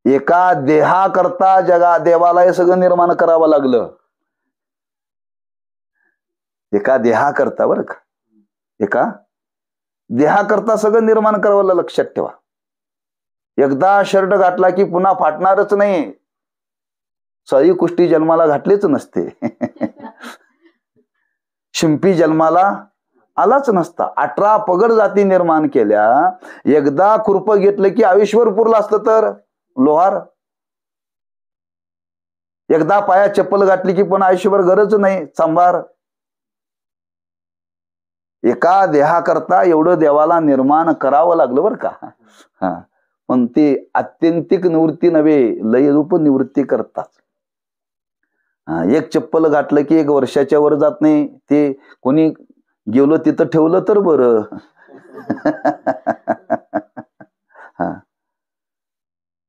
एका देहाकरता देवाला हे सगळं निर्माण करावं लागलं. एका देहाकरता, बरं का, एका देहाकरता सगळं निर्माण करावं, लक्षात ठेवा. एकदा शर्ट घातला की पुन्हा फाटणारच नाही. सळी कुष्टी जन्माला घातलीच नसते. शिंपी जन्माला आलाच नसता. 18 पगड जाती निर्माण केल्या. एकदा खुरप घेतलं की आयुष्यभर पुरलं असतं तर लोहार. एकदा पायात चप्पल घातली की पुन्हा आयुष्यभर गरज नाही सांभार. एका देहाकरता एवढं देवाला निर्माण करावं लागलं, बरं का. पण ते आत्यंतिक निवृत्ती नव्हे, लयरूप निवृत्ती करतात. एक चप्पल घातलं की 1 वर्षाच्या वर जात नाही. ते कोणी गेलो तिथं ठेवलं तर बरं.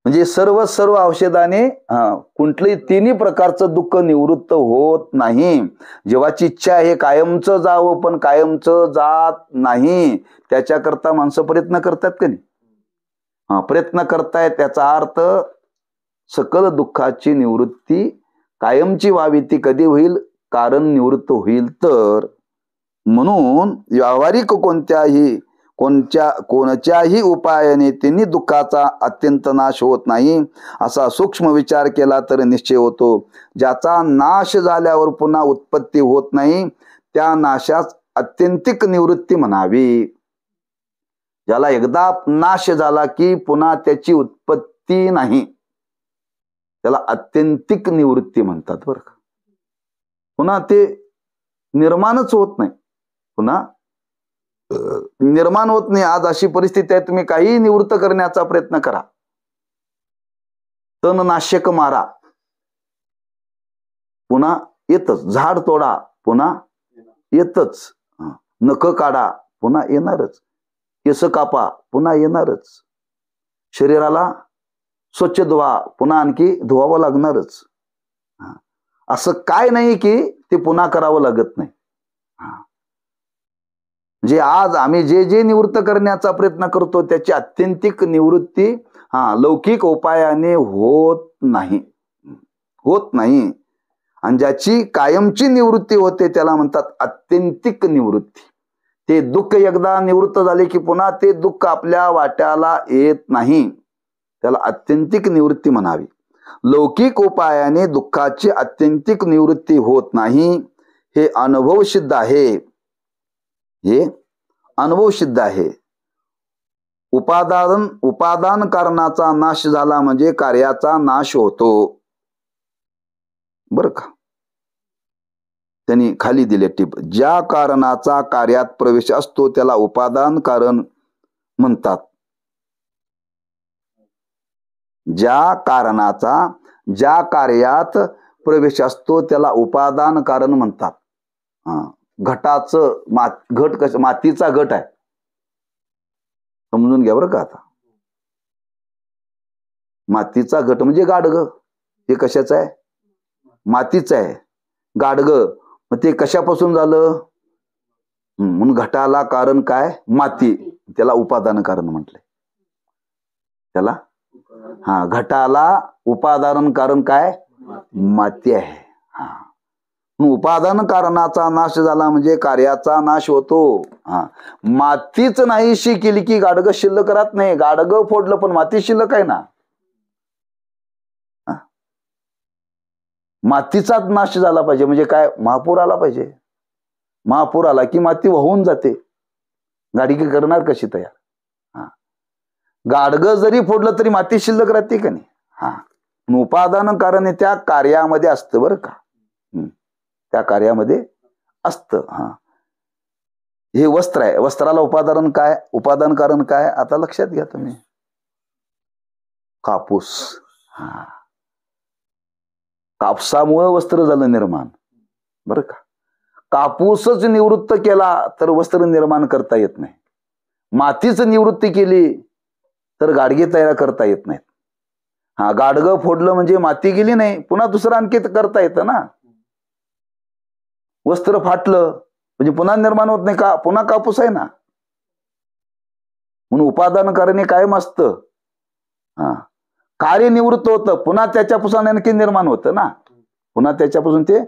म्हणजे सर्व औषधाने कुठलंही 3 प्रकारचं दुःख निवृत्त होत नाही. जीवाची इच्छा आहे कायमचं जावं, पण कायमचं जात नाही. त्याच्याकरता माणसं प्रयत्न करतात का नाही? प्रयत्न करतायत. त्याचा अर्थ सकल दुःखाची निवृत्ती कायमची व्हावी. ती कधी होईल? कारण निवृत्त होईल तर. म्हणून व्यावहारिक कोणत्याही उपायाने त्यांनी दुःखाचा अत्यंत नाश होत नाही, असा सूक्ष्म विचार केला तर निश्चय होतो. ज्याचा नाश झाल्यावर पुन्हा उत्पत्ती होत नाही, त्या नाशास अत्यंतिक निवृत्ती म्हणावी. ज्याला एकदा नाश झाला की पुन्हा त्याची उत्पत्ती नाही, त्याला अत्यंतिक निवृत्ती म्हणतात, बरं का. पुन्हा ते निर्माणच होत नाही, पुन्हा निर्माण होत नाही. आज अशी परिस्थिती आहे, तुम्ही काही निवृत्त करण्याचा प्रयत्न करा, तणनाशक मारा, पुन्हा येतच. झाड तोडा, पुन्हा येतच. नख काढा, पुन्हा येणारच. केस कापा, पुन्हा येणारच. शरीराला स्वच्छ धुवा, पुन्हा आणखी धुवावं लागणारच. असं काय नाही की ते पुन्हा करावं लागत नाही. जे आज आम्ही जे निवृत्त करण्याचा प्रयत्न करतो त्याची अत्यंतिक निवृत्ती लौकिक उपायाने होत नाही. आणि ज्याची कायमची निवृत्ती होते त्याला म्हणतात अत्यंतिक निवृत्ती. ते दुःख एकदा निवृत्त झाले की पुन्हा ते दुःख आपल्या वाट्याला येत नाही, त्याला अत्यंतिक निवृत्ती म्हणावी. लौकिक उपायाने दुःखाची अत्यंतिक निवृत्ती होत नाही, हे अनुभव सिद्ध आहे. हे अनुभव सिद्ध आहे. उपादान कारणाचा नाश झाला म्हणजे कार्याचा नाश होतो, बरं का. त्यांनी खाली दिले टिप. ज्या कारणाचा कार्यात प्रवेश असतो त्याला उपादान कारण म्हणतात. ज्या कार्यात प्रवेश असतो त्याला उपादान कारण म्हणतात. घट कसं, मातीचा घट आहे, समजून घ्या बरं का. आता मातीचा घट म्हणजे गाडगं. हे कशाचं आहे? मातीचं आहे. गाडगं मग ते कशापासून झालं? म्हणून घटाला कारण काय? माती. त्याला उपादान कारण म्हटलंय. त्याला घटाला उपादान कारण काय? माती आहे. उपादान कारणाचा नाश झाला म्हणजे कार्याचा नाश होतो. मातीच नाहीशी केली की गाडगं शिल्लक राहत नाही. गाडगं फोडलं पण माती शिल्लक आहे ना. मातीचाच नाश झाला पाहिजे म्हणजे काय? महापूर आला पाहिजे. महापूर आला की माती वाहून जाते, गाडी की करणार कशी तयार? हा, गाडगं जरी फोडलं तरी माती शिल्लक राहते का नाही? हा, उपादान कारण त्या कार्यामध्ये असतं बरं का, त्या कार्यामध्ये असतं. हा, हे वस्त्र आहे, वस्त्राला उपादान काय, उपादान कारण काय? आता लक्षात घ्या तुम्ही, कापूस. हा, कापसामुळे वस्त्र झालं निर्माण बरं का. कापूसच निवृत्त केला तर वस्त्र निर्माण करता येत नाही. मातीच निवृत्ती केली तर गाडगे तयार करता येत नाहीत. हा, गाडगं फोडलं म्हणजे माती गेली नाही, पुन्हा दुसरं आणखी करता येतं ना. वस्त्र फाटलं म्हणजे पुन्हा निर्माण होत नाही का, पुन्हा कापूस आहे ना. म्हणून उपादान करणे कायम असतं. हा, कार्य निवृत्त होतं, पुन्हा त्याच्यापासून आणखी निर्माण होतं ना, पुन्हा त्याच्यापासून ते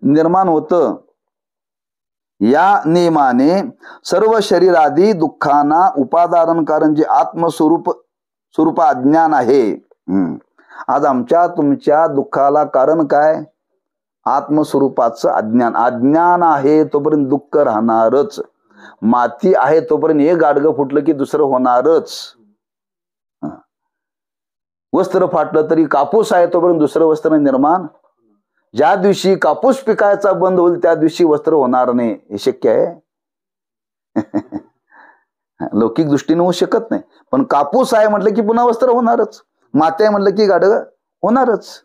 निर्माण होतं. या नियमाने सर्व शरीरादी दुःखांना उपादान कारण जे आत्मस्वरूप अज्ञान आहे. आज आमच्या तुमच्या दुःखाला कारण काय? आत्मस्वरूपाचं अज्ञान. अज्ञान आहे तोपर्यंत दुःख राहणारच. माती आहे तोपर्यंत एक गाडगं फुटलं की दुसरं होणारच. वस्त्र फाटलं तरी कापूस आहे तोपर्यंत दुसरं वस्त्र निर्माण. ज्या दिवशी कापूस पिकायचा बंद होईल त्या दिवशी वस्त्र होणार नाही, हे शक्य आहे? लौकिक दृष्टीने होऊ शकत नाही. पण कापूस आहे म्हटलं की पुन्हा वस्त्र होणारच, माती आहे म्हटलं की गाडगं होणारच.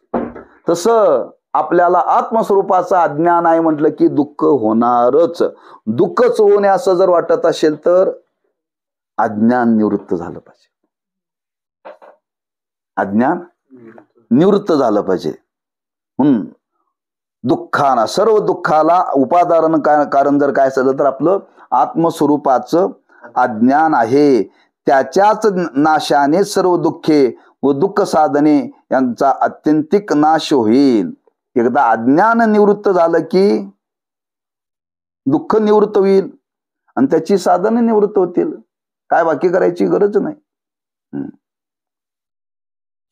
तसं आपल्याला आत्मस्वरूपाचं अज्ञान आहे म्हटलं की दुःख होणारच. दुःखच होणे असं जर वाटत असेल तर अज्ञान निवृत्त झालं पाहिजे. अज्ञान निवृत्त झालं पाहिजे. दुःखाना, सर्व दुःखाला उपादान कारण जर काय असलं तर आपलं आत्मस्वरूपाचं अज्ञान आहे. त्याच्याच नाशाने सर्व दुःखे व दुःख साधने यांचा अत्यंतिक नाश होईल. एकदा अज्ञान निवृत्त झालं की दुःख निवृत्त होईल आणि त्याची साधने निवृत्त होतील. काय बाकी करायची गरज नाही.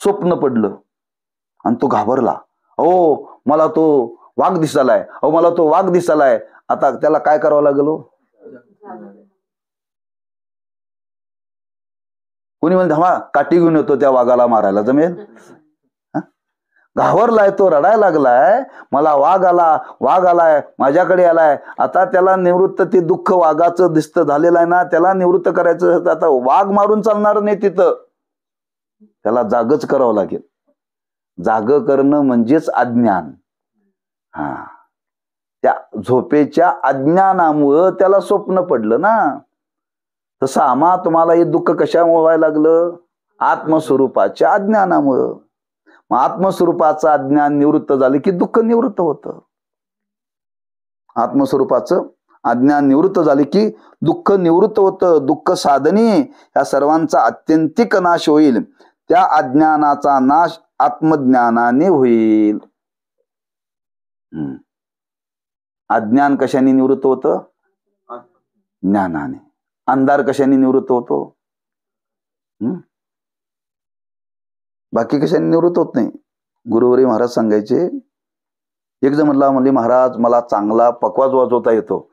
स्वप्न पडलं आणि तो घाबरला, ओ मला तो वाघ दिसालाय, अहो मला तो वाघ दिसालाय. आता त्याला काय करावं लागेल? कोणी म्हणते हा काठी घेऊन येतो त्या वाघाला मारायला, जमेल? घाबरलाय तो, रडायला लागलाय, मला वाघ आलाय, माझ्याकडे आलाय. आता त्याला निवृत्त, ते दुःख वाघाचं दिसत झालेलं आहे ना, त्याला निवृत्त करायचं. आता वाघ मारून चालणार नाही तिथं, त्याला जागच करावं लागेल. जाग करणं म्हणजेच अज्ञान. हा, त्या झोपेच्या अज्ञानामुळं त्याला स्वप्न पडलं ना. तसं आम्हा तुम्हाला हे दुःख कशामुळे व्हायला लागलं? आत्मस्वरूपाच्या अज्ञानामुळं. मग आत्मस्वरूपाचं अज्ञान निवृत्त झालं की दुःख निवृत्त होतं. आत्मस्वरूपाचं अज्ञान निवृत्त झाले की दुःख निवृत्त होतं. दुःख साधने या सर्वांचा अत्यंतिक नाश होईल. त्या अज्ञानाचा नाश आत्मज्ञानाने होईल. अज्ञान कशाने निवृत्त होतं? ज्ञानाने. अंधार कशाने निवृत्त होतो? बाकी कशाने निवृत्त होत नाही. गुरुवरी महाराज सांगायचे, एक जण म्हणले महाराज मला चांगला पकवाज वाजवता येतो,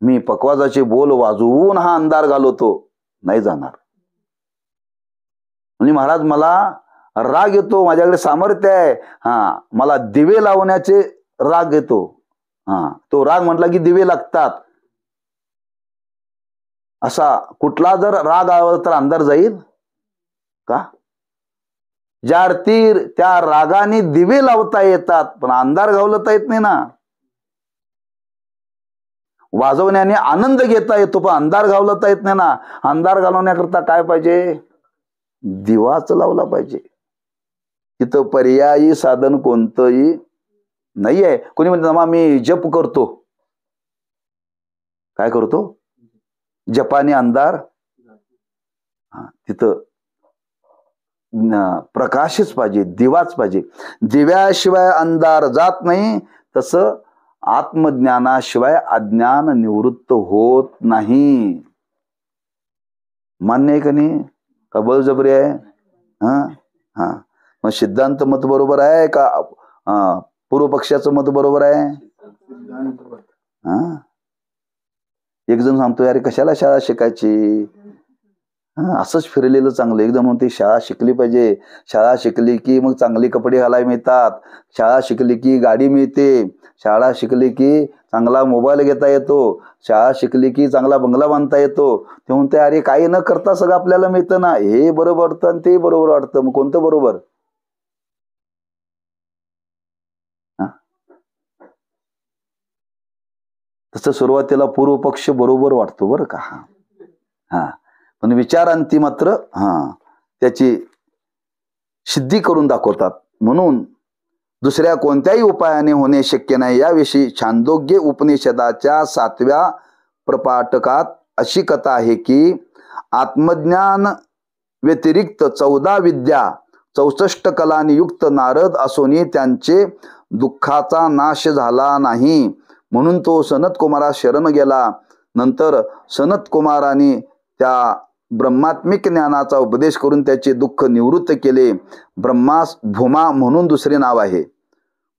मी पकवाजाचे बोल वाजवून हा अंधार घालवतो. नाही जाणार. म्हणजे महाराज मला राग येतो, माझ्याकडे सामर्थ्य आहे, हा मला दिवे लावण्याचे राग येतो. हा, तो राग म्हटला की दिवे लागतात. असा कुठला जर राग आला तर अंधार जाईल का? ज्या अर्थी त्या रागाने दिवे लावता येतात पण अंधार घालवता येत नाही ना. वाजवण्याने आनंद घेता येतो पण अंधार घालवता येत नाही ना. अंधार घालवण्याकरता काय पाहिजे? दिवाच लावला पाहिजे. तिथं पर्यायी साधन कोणतंही नाही आहे. कोणी म्हणते मी जप करतो. काय करतो? जपानी अंधार. तिथं प्रकाशच पाहिजे, दिवाच पाहिजे. दिव्याशिवाय अंधार जात नाही. तसं आत्मज्ञानाशिवाय अज्ञान निवृत्त होत नाही. मान्य आहे का नाही? का बळजबरी आहे? हा, मग सिद्धांत मत बरोबर आहे का पूर्व पक्षाचं मत बरोबर आहे? एक जण सांगतो अरे कशाला शाळा शिकायची, असंच फिरलेलं चांगलं. एक जण म्हणते शाळा शिकली पाहिजे, शाळा शिकली की मग चांगले कपडे घालायला मिळतात, शाळा शिकली की गाडी मिळते, शाळा शिकली की चांगला मोबाईल घेता येतो, शाळा शिकली की चांगला बंगला बांधता येतो. ते म्हणते अरे काही न करता सगळं आपल्याला मिळतं ना, हे बरोबर वाटतं आणि ते बरोबर वाटतं, मग कोणतं बरोबर? तसं सुरुवातीला पूर्व पक्ष बरोबर वाटतो बरं का. पण विचारांती मात्र त्याची सिद्धी करून दाखवतात. म्हणून दुसऱ्या कोणत्याही उपायाने होणे शक्य नाही. याविषयी छांदोग्य उपनिषदाच्या 7व्या प्रपाठकात अशी कथा आहे की आत्मज्ञान व्यतिरिक्त 14 विद्या 64 कलांनी युक्त नारद असूनही त्यांचे दुःखाचा नाश झाला नाही. म्हणून तो सनत कुमारास शरण गेला. नंतर सनत कुमाराने त्या ब्रह्मात्मिक ज्ञानाचा उपदेश करून त्याचे दुःख निवृत्त केले. ब्रह्मास भूमा म्हणून दुसरे नाव आहे.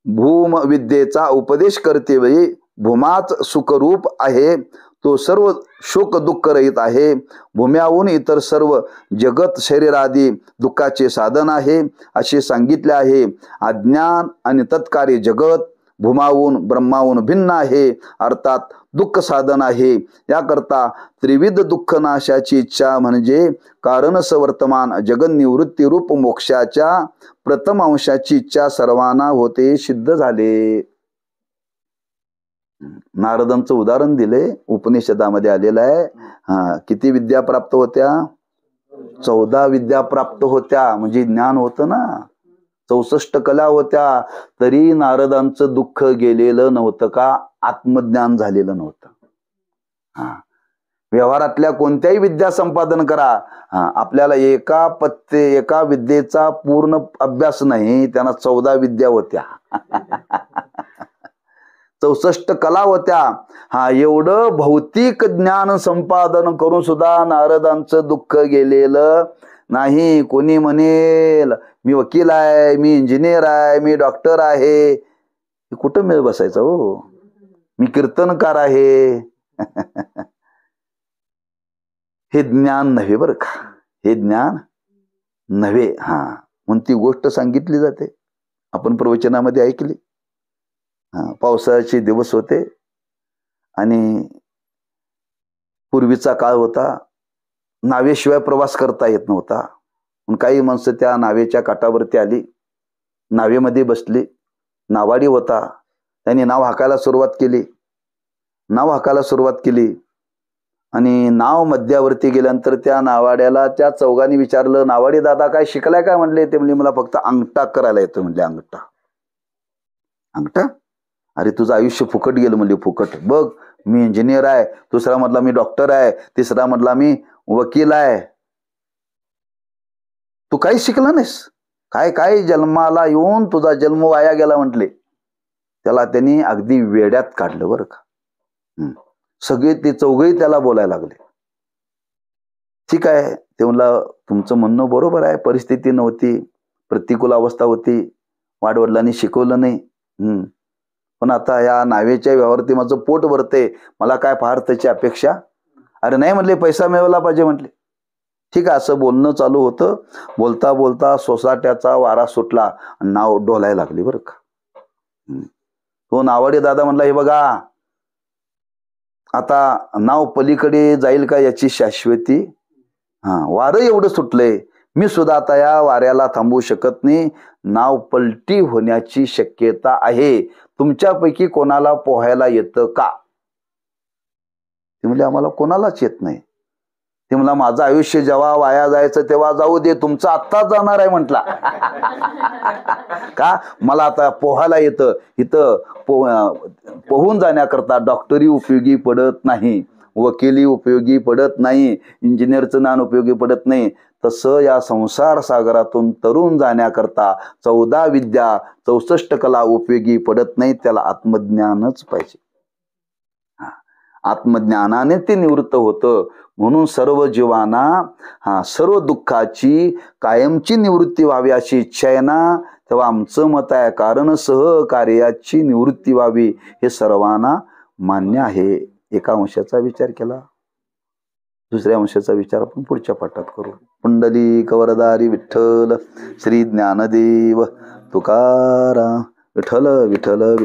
भूम विद्येचा उपदेश करते वेळी भूमाच सुखरूप आहे, तो सर्व शोक दुःख रहित आहे. भूम्याहून इतर सर्व जगत शरीरादी दुःखाचे साधन आहे असे सांगितले आहे. अज्ञान आणि तत्कार्य जगत भूमाहून ब्रह्माहून भिन्न आहे, अर्थात दुःख साधन आहे. याकरता त्रिविध दुःख नाशाची इच्छा म्हणजे कारण वर्तमान जगन निवृत्ती रूप मोक्षाच्या प्रथम अंशाची इच्छा सर्वांना होते सिद्ध झाले. नारदांचं उदाहरण दिले, उपनिषदामध्ये आलेलं आहे. किती विद्या प्राप्त होत्या? 14 विद्या प्राप्त होत्या, म्हणजे ज्ञान होतं ना. 64 कला होत्या, तरी नारदांचं दुःख गेलेलं नव्हतं का? आत्मज्ञान झालेलं नव्हतं. व्यवहारातल्या कोणत्याही विद्या संपादन करा, आपल्याला एका विद्येचा पूर्ण अभ्यास नाही, त्यांना 14 विद्या होत्या. 64 कला होत्या. एवढं भौतिक ज्ञान संपादन करून सुद्धा नारदांचं दुःख गेलेलं नाही. कोणी म्हणेल मी वकील आहे, मी इंजिनियर आहे, मी डॉक्टर आहे, कुठं मिळ बसायचं हो, मी कीर्तनकार आहे. हे ज्ञान नव्हे बरं का, हे ज्ञान नव्हे. म्हणून ती गोष्ट सांगितली जाते, आपण प्रवचनामध्ये ऐकली. पावसाळ्याचे दिवस होते आणि पूर्वीचा काळ होता, नावेशिवाय प्रवास करता येत नव्हता. काही माणसं त्या नावेच्या काठावरती आली, नावेमध्ये बसली. नावाडी होता, त्यांनी नाव हाकायला सुरुवात केली. आणि नाव मध्यावरती गेल्यानंतर त्या नावाड्याला त्या चौघांनी विचारलं, नावाडी दादा काय शिकलाय काय? म्हणले. ते म्हणले मला फक्त अंगठा करायला येतो. म्हणले अंगठा? अरे तुझं आयुष्य फुकट गेलं. म्हणले फुकट? बघ मी इंजिनियर आहे, दुसरा मधला मी डॉक्टर आहे, तिसरा मधला मी वकील आहे. तू काही शिकला नाहीस, काय जन्माला येऊन तुझा जन्म वाया गेला म्हटले. त्याला त्यांनी अगदी वेड्यात काढलं बरं का. सगळे ते चौघही त्याला बोलायला लागले. ठीक आहे, ते म्हणला तुमचं म्हणणं बरोबर आहे, परिस्थिती नव्हती, प्रतिकूल अवस्था होती, वाडवडिलांनी शिकवलं नाही. पण आता या नावेच्या व्यवहारात माझं पोट भरते, मला काय फार त्याची अपेक्षा? अरे नाही म्हणले, पैसा मिळवला पाहिजे म्हटले. ठीक आहे, असं बोलणं चालू होतं. बोलता बोलता सोसाट्याचा वारा सुटला, नाव डोलायला लागली बरं का. तो नावाडी दादा म्हणला, हे बघा आता नाव पलीकडे जाईल का याची शाश्वती? वारं एवढं सुटलंय, मी सुद्धा आता या वाऱ्याला थांबवू शकत नाही. नाव पलटी होण्याची शक्यता आहे. तुमच्यापैकी कोणाला पोहायला येतं का? ते म्हणजे आम्हाला कोणालाच येत नाही. ते मला माझं आयुष्य जेव्हा वाया जायचं तेव्हा जाऊ दे, तुमचं आत्ताच जाणार आहे म्हटला. का? मला आता पोहायला येतं. इथं पोहून जाण्याकरता डॉक्टरी उपयोगी पडत नाही, वकिली उपयोगी पडत नाही, इंजिनियरचं ज्ञान उपयोगी पडत नाही. तसं या संसार सागरातून तरुण जाण्याकरता 14 विद्या 64 कला उपयोगी पडत नाही. त्याला आत्मज्ञानच पाहिजे. आत्मज्ञानाने ते निवृत्त होतं. म्हणून सर्व जीवांना सर्व दुःखाची कायमची निवृत्ती व्हावी अशी इच्छा आहे ना, तेव्हा आमचं मत आहे कारण सहकार्याची निवृत्ती व्हावी हे सर्वांना मान्य आहे. एका अंशाचा विचार केला, दुसऱ्या अंशाचा विचार आपण पुढच्या पाठात करू. पुंडलिक वरदारी विठ्ठल, श्री ज्ञानदेव तुकाराम. विठ्ठल विठ्ठल.